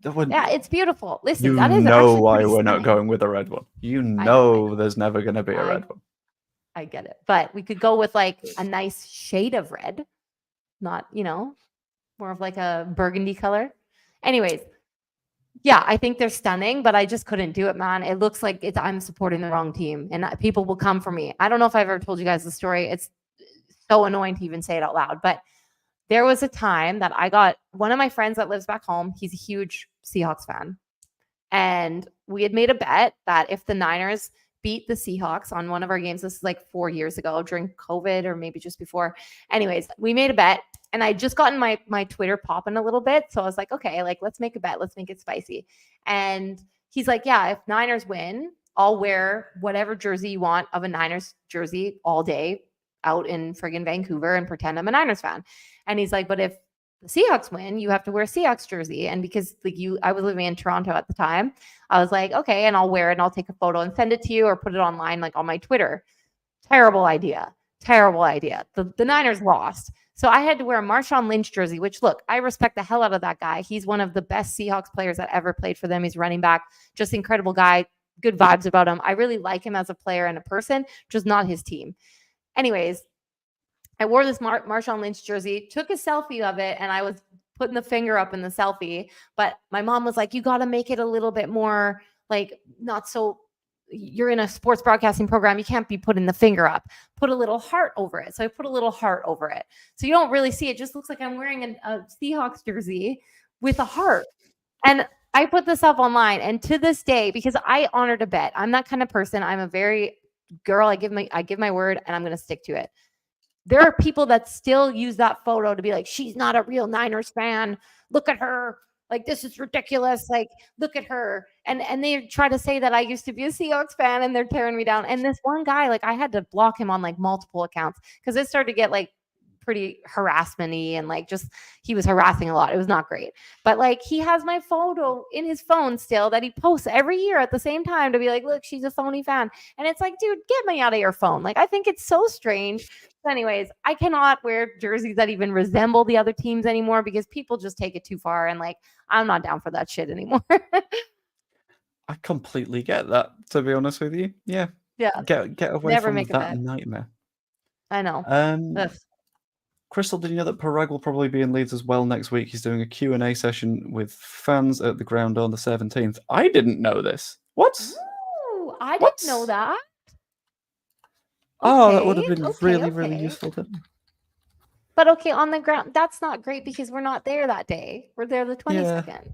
Yeah, it's beautiful. Listen, that is actually why we're stunning. not going with a red one. I know there's never going to be a red one. I get it. But we could go with like a nice shade of red, not, more of like a burgundy color. Anyways, yeah, I think they're stunning, but I just couldn't do it, man. It looks like I'm supporting the wrong team and people will come for me. I don't know if I've ever told you guys the story. It's so annoying to even say it out loud, but there was a time that I got one of my friends that lives back home. He's a huge Seahawks fan. And we had made a bet that if the Niners beat the Seahawks on one of our games, this is like 4 years ago during COVID or maybe just before. Anyways, we made a bet and I just gotten my Twitter popping a little bit. So I was like, okay, like let's make a bet. Let's make it spicy. And he's like, yeah, if Niners win, I'll wear whatever jersey you want of a Niners jersey all day out in friggin' Vancouver and pretend I'm a Niners fan. And he's like, but if the Seahawks win, you have to wear a Seahawks jersey. And because I was living in Toronto at the time, I was like, okay, and I'll wear it and I'll take a photo and send it to you or put it online, like on my Twitter. Terrible idea. The Niners lost. So I had to wear a Marshawn Lynch jersey, which look, I respect the hell out of that guy. He's one of the best Seahawks players that ever played for them. He's running back, just incredible guy, good vibes about him. I really like him as a player and a person, just not his team. Anyways, I wore this Marshawn Lynch jersey, took a selfie of it, and I was putting the finger up in the selfie. But my mom was like, you got to make it a little bit more like not so, you're in a sports broadcasting program. You can't be putting the finger up. Put a little heart over it. So I put a little heart over it. So you don't really see it. It just looks like I'm wearing a Seahawks jersey with a heart. And I put this up online. And to this day, because I honored a bet, I'm that kind of person. I'm a very girl. I give my word and I'm going to stick to it. There are people that still use that photo to be like, she's not a real Niners fan. Look at her. Like, this is ridiculous. Like, look at her. And they try to say that I used to be a Seahawks fan and they're tearing me down. And this one guy, like, I had to block him on like multiple accounts because it started to get like pretty harassment-y and like just he was harassing a lot. It was not great. But like he has my photo in his phone still that he posts every year at the same time to be like, look, she's a phony fan. And it's like, dude, get me out of your phone. Like I think it's so strange. So anyways, I cannot wear jerseys that even resemble the other teams anymore because people just take it too far. And like, I'm not down for that shit anymore. I completely get that, to be honest with you. Yeah. Yeah. Get away Never from make a that bet. nightmare. I know. Ugh. Crystal, did you know that Parag will probably be in Leeds as well next week? He's doing a Q&A session with fans at the ground on the 17th. I didn't know this. What? Ooh, I didn't know that. Oh, that would have Okay, been okay, really, really okay. useful to. But okay, on the ground, that's not great because we're not there that day. We're there the 22nd.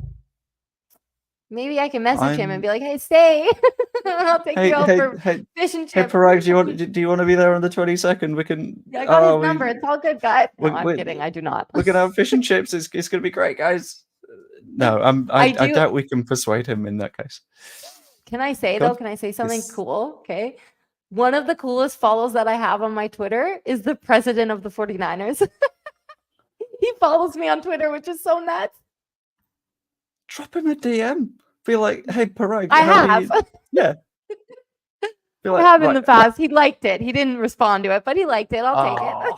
Maybe I can message him and be like, "Hey, stay. I'll take you out for fish and chips." Hey, Parag, do you want to be there on the 22nd? We can. Yeah, I got his number. It's all good, guys. No, I'm kidding. I do not. We're gonna have fish and chips. It's gonna be great, guys. No, I doubt we can persuade him in that case. Can I say though? Can I say something cool? Okay. One of the coolest follows that I have on my Twitter is the president of the 49ers. He follows me on Twitter, which is so nuts. Drop him a DM. Be like, hey, Parag. I have. Yeah. I have in the past. He liked it. He didn't respond to it, but he liked it. I'll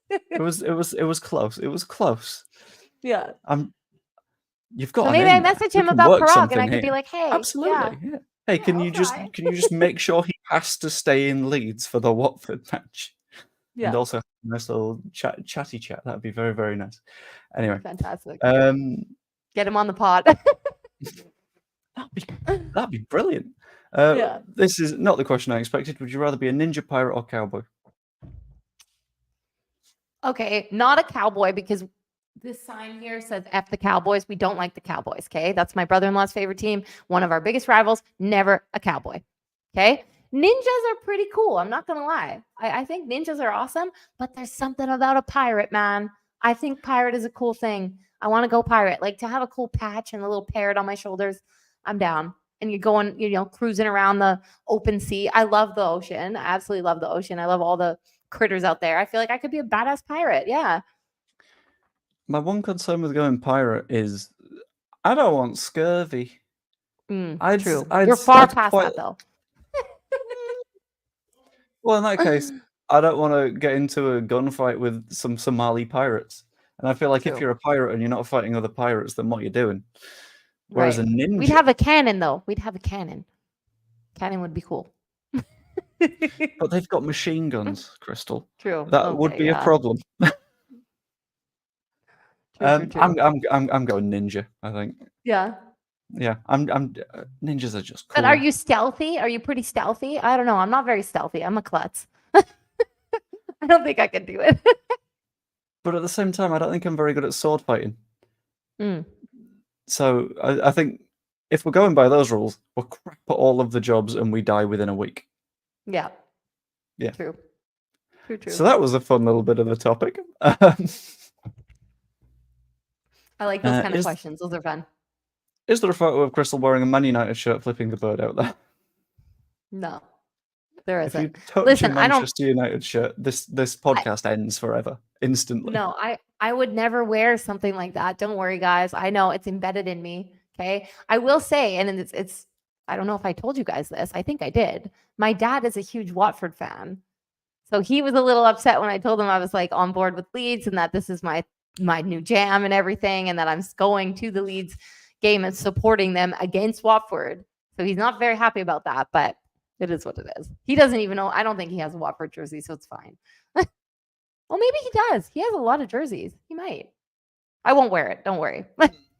take it. It was close. It was close. Yeah. You've got. So maybe I message him about Parag, and I could be like, hey, absolutely. Yeah. Hey, can you just make sure he has to stay in Leeds for the Watford match? Yeah. And also have a nice little chatty chat. That'd be very, very nice. Anyway. Fantastic. Get him on the pod. That'd be brilliant. This is not the question I expected. Would you rather be a ninja, pirate, or cowboy? Okay, not a cowboy because this sign here says F the Cowboys. We don't like the Cowboys, okay? That's my brother-in-law's favorite team. One of our biggest rivals. Never a cowboy, okay? Ninjas are pretty cool. I'm not going to lie. I think ninjas are awesome, but there's something about a pirate, man. I think pirate is a cool thing. I want to go pirate. Like to have a cool patch and a little parrot on my shoulders, I'm down. And you're going, cruising around the open sea. I love the ocean. I absolutely love the ocean. I love all the critters out there. I feel like I could be a badass pirate. Yeah. My one concern with going pirate is I don't want scurvy. True. You're far past that though. Well, in that case, I don't want to get into a gunfight with some Somali pirates. And I feel like if you're a pirate and you're not fighting other pirates, then what you're doing. Whereas a ninja... We'd have a cannon, though. We'd have a cannon. Cannon would be cool. But they've got machine guns, Crystal. True. That would be a problem. True. I'm going ninja, I think. Yeah. Yeah, ninjas are just cool. But are you stealthy? Are you pretty stealthy? I don't know. I'm not very stealthy. I'm a klutz. I don't think I can do it. But at the same time, I don't think I'm very good at sword fighting. So I think if we're going by those rules, we're crap at all of the jobs and we die within a week. Yeah. Yeah. True. So that was a fun little bit of a topic. I like those kind of questions. Those are fun. Is there a photo of Crystal wearing a Man United shirt flipping the bird out there? No, there isn't. If you touch a Manchester United shirt, this podcast ends forever, instantly. No, I would never wear something like that. Don't worry, guys. I know it's embedded in me. Okay. I will say, and it's I don't know if I told you guys this. I think I did. My dad is a huge Watford fan. So he was a little upset when I told him I was like on board with Leeds and that this is my new jam and everything, and that I'm going to the Leeds game and supporting them against Watford. So he's not very happy about that, but it is what it is. He doesn't even know. I don't think he has a Watford jersey, so it's fine. Well, maybe he does. He has a lot of jerseys. He might. I won't wear it. Don't worry.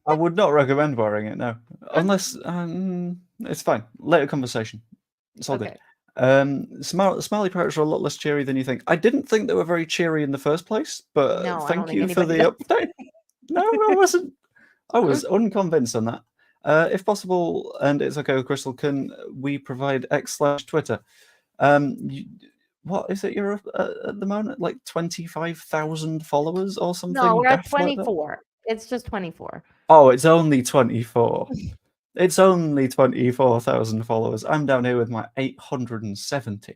I would not recommend wearing it, no. Unless, it's fine. Later conversation. It's all good. Smiley Pirates are a lot less cheery than you think. I didn't think they were very cheery in the first place, but thank you for the update. No, I wasn't. I was unconvinced on that. If possible, and it's okay with Crystal, can we provide X/Twitter? What is it you're at the moment? Like 25,000 followers or something? No, we're at 24. It's just 24. Oh, it's only 24. It's only 24,000 followers. I'm down here with my 870.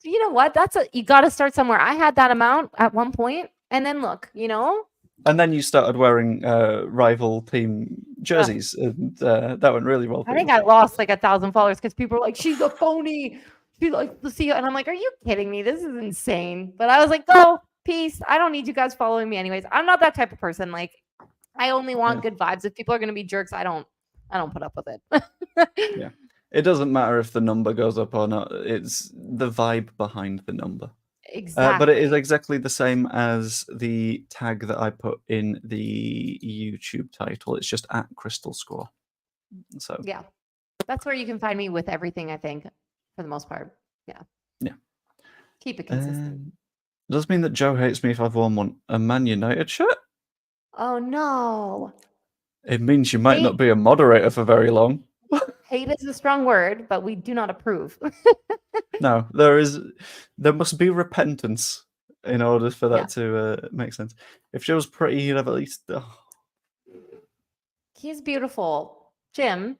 you know what? You got to start somewhere. I had that amount at one point, and then look, And then you started wearing rival team jerseys, and that went really well for I think you. I lost like 1,000 followers because people were like, "She's a phony." She's like, "Let's see," and I'm like, "Are you kidding me? This is insane." But I was like, "Go, peace. I don't need you guys following me anyways. I'm not that type of person. Like, I only want good vibes. If people are gonna be jerks, I don't put up with it." Yeah. It doesn't matter if the number goes up or not. It's the vibe behind the number. Exactly. But it is exactly the same as the tag that I put in the YouTube title. It's just at Crystal Score. So yeah, that's where you can find me with everything. I think, for the most part. Yeah. Yeah. Keep it consistent. Does mean that Joe hates me if I've worn a Man United shirt? Oh no. It means you might not be a moderator for very long. Hate is a strong word, but we do not approve. No, there must be repentance in order for that to make sense. If Joe's pretty, he'd have at least. He's beautiful. Jim,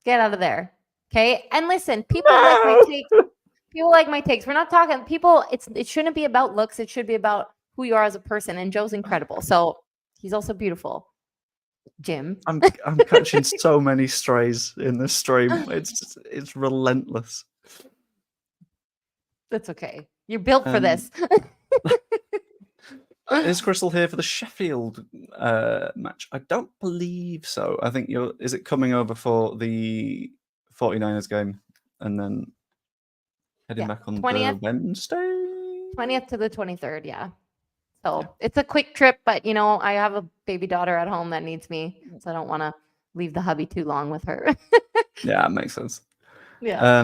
get out of there. Okay. And listen, people like my takes. People like my takes. We're not talking people. It shouldn't be about looks. It should be about who you are as a person. And Joe's incredible. So he's also beautiful. Jim. I'm catching so many strays in this stream. It's relentless. That's okay. You're built for this. Is Crystal here for the Sheffield match? I don't believe so. I think is it coming over for the 49ers game and then heading back on 20th, the Wednesday? 20th to the 23rd, yeah. So it's a quick trip, but I have a baby daughter at home that needs me, so I don't want to leave the hubby too long with her. Yeah, it makes sense. Yeah.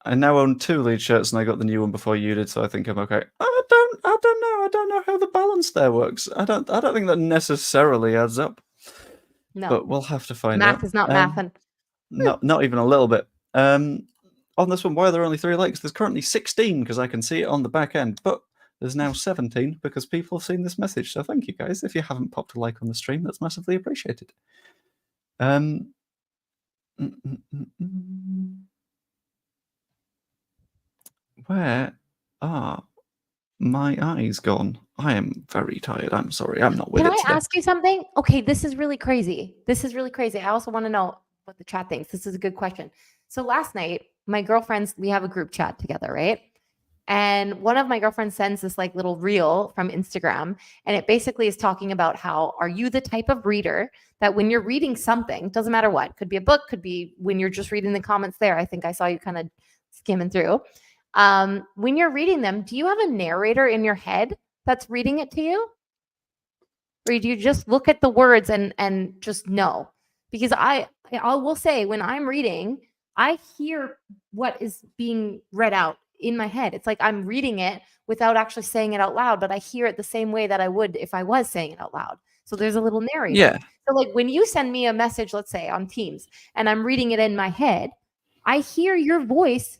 I now own 2 Leeds shirts, and I got the new one before you did, so I think I'm okay. I don't know how the balance there works. I don't think that necessarily adds up. No, but we'll have to find out. math is not mathing. Not even a little bit. On this one, why are there only 3 likes? There's currently 16 because I can see it on the back end, but there's now 17 because people have seen this message. So thank you guys. If you haven't popped a like on the stream, that's massively appreciated. Where are my eyes gone? I am very tired. I'm sorry. I'm not with Can it I today. ask you something? Okay, this is really crazy. I also want to know what the chat thinks. This is a good question. So last night, my girlfriends, we have a group chat together, right? And one of my girlfriends sends this like little reel from Instagram. And it basically is talking about how are you the type of reader that when you're reading something, doesn't matter what, could be a book, could be when you're just reading the comments there. I think I saw you kind of skimming through. When you're reading them, do you have a narrator in your head that's reading it to you? Or do you just look at the words and just know? Because I will say when I'm reading, I hear what is being read out in my head. It's like I'm reading it without actually saying it out loud, but I hear it the same way that I would if I was saying it out loud. So there's a little narrator. Yeah. So like when you send me a message, let's say on Teams, and I'm reading it in my head, I hear your voice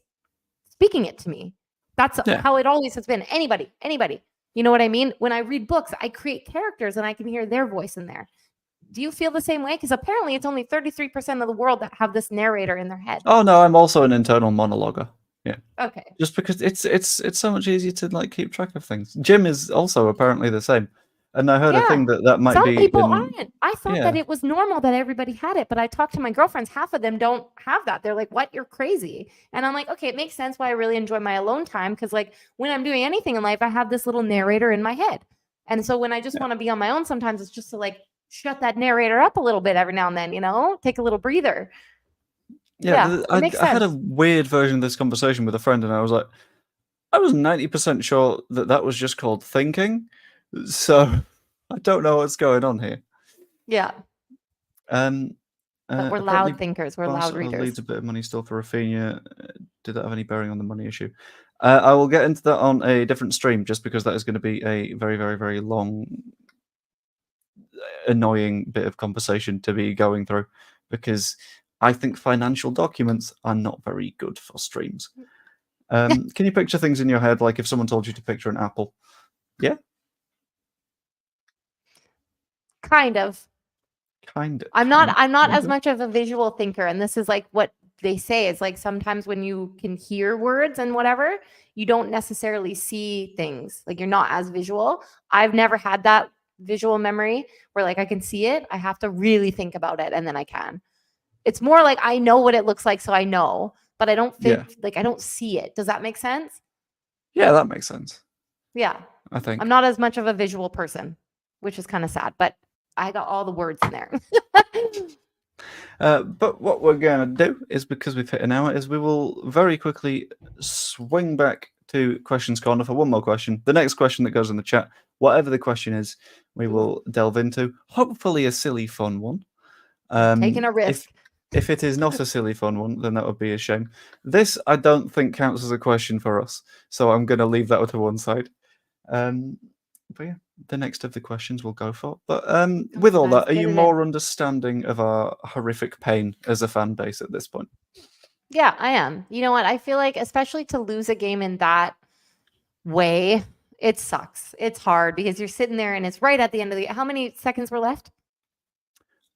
speaking it to me. That's how it always has been. Anybody. You know what I mean? When I read books, I create characters and I can hear their voice in there. Do you feel the same way? Because apparently it's only 33% of the world that have this narrator in their head. Oh no, I'm also an internal monologuer. Yeah. Okay. Just because it's so much easier to like keep track of things. Jim is also apparently the same. And I heard a thing that might Some be. people aren't. I thought that it was normal that everybody had it, but I talked to my girlfriends. Half of them don't have that. They're like, "What? You're crazy." And I'm like, "Okay, it makes sense why I really enjoy my alone time because, like, when I'm doing anything in life, I have this little narrator in my head. And so when I just want to be on my own, sometimes it's just to like shut that narrator up a little bit every now and then. Take a little breather." Yeah, I had a weird version of this conversation with a friend, and I was like, I was 90% sure that was just called thinking. So I don't know what's going on here. Yeah. But we're loud thinkers. We're loud readers. Leads a bit of money still for Rafinha. Did that have any bearing on the money issue? I will get into that on a different stream, just because that is going to be a very, very, very long, annoying bit of conversation to be going through, because I think financial documents are not very good for streams. Can you picture things in your head, like if someone told you to picture an apple? Yeah? Kind of. I'm not as much of a visual thinker, and this is like what they say it's like sometimes when you can hear words and whatever, you don't necessarily see things. Like you're not as visual. I've never had that visual memory where like I can see it. I have to really think about it and then I can. It's more like I know what it looks like, so I know, but I don't think like I don't see it. Does that make sense? Yeah, that makes sense. Yeah. I think. I'm not as much of a visual person, which is kind of sad, but I got all the words in there. But what we're going to do is, because we've hit an hour, is we will very quickly swing back to Questions Corner for one more question. The next question that goes in the chat, whatever the question is, we will delve into. Hopefully a silly, fun one. Taking a risk. If it is not a silly, fun one, then that would be a shame. This, I don't think, counts as a question for us, so I'm going to leave that to one side. But yeah, the next of the questions we'll go for. But with all that, are you more understanding of our horrific pain as a fan base at this point? Yeah, I am. You know what? I feel like, especially to lose a game in that way, it sucks. It's hard because you're sitting there and it's right at the end of the. How many seconds were left?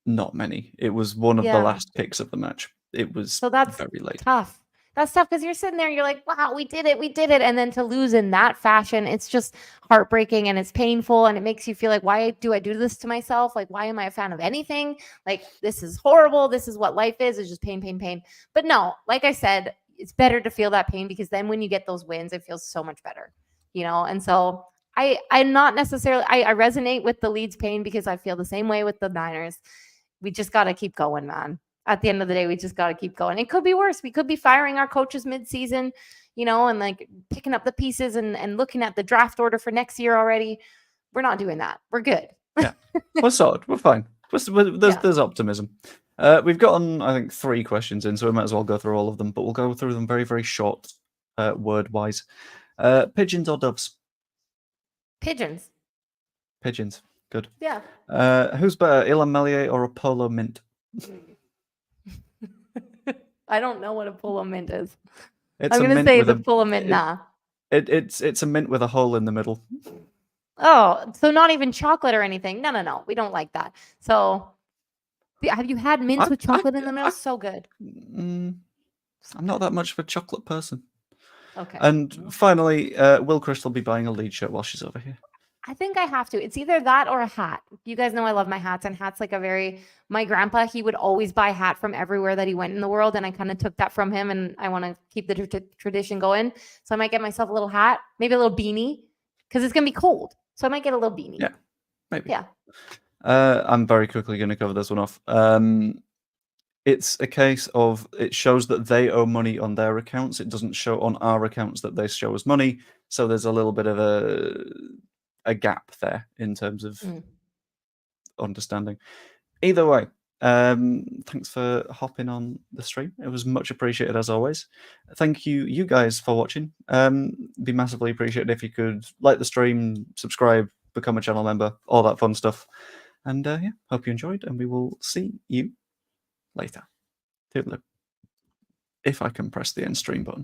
Not many. It was one of the last kicks of the match. It was very late. Tough. That's tough because you're sitting there and you're like, wow, we did it. We did it. And then to lose in that fashion, it's just heartbreaking and it's painful. And it makes you feel like, why do I do this to myself? Like, why am I a fan of anything? Like, this is horrible. This is what life is. It's just pain, pain, pain. But no, like I said, it's better to feel that pain because then when you get those wins, it feels so much better, you know? And so I'm not necessarily, I resonate with the Leeds pain because I feel the same way with the Niners. We just got to keep going, man. At the end of the day, we just got to keep going. It could be worse. We could be firing our coaches mid-season, you know, and like picking up the pieces and looking at the draft order for next year already. We're not doing that. We're good. Yeah, we're solid. We're fine. There's optimism. We've gotten, I think, 3 questions in, so we might as well go through all of them, but we'll go through them very, very short, word-wise. Pigeons or doves? Pigeons. Pigeons. Good. Yeah. Who's better, Ilan Melier or Apollo Mint? I don't know what a Polo Mint is. It's I'm going to say the Polo Mint, nah. It's a mint with a hole in the middle. Oh, so not even chocolate or anything. No. We don't like that. So have you had mints with chocolate in them? It was so good. I'm not that much of a chocolate person. Okay. And finally, will Crystal be buying a Leeds shirt while she's over here? I think I have to. It's either that or a hat. You guys know I love my hats, and hats like my grandpa, he would always buy a hat from everywhere that he went in the world, and I kind of took that from him, and I want to keep the tradition going. So I might get myself a little hat, maybe a little beanie, because it's going to be cold. So I might get a little beanie. Yeah, maybe. Yeah. I'm very quickly going to cover this one off. It's a case of it shows that they owe money on their accounts. It doesn't show on our accounts that they show us money. So there's a little bit of a gap there in terms of understanding. Either way, thanks for hopping on the stream. It was much appreciated as always. Thank you guys for watching. Be massively appreciated if you could like the stream, subscribe, become a channel member, all that fun stuff. And yeah, hope you enjoyed, and we will see you later. Toodaloo. If I can press the end stream button.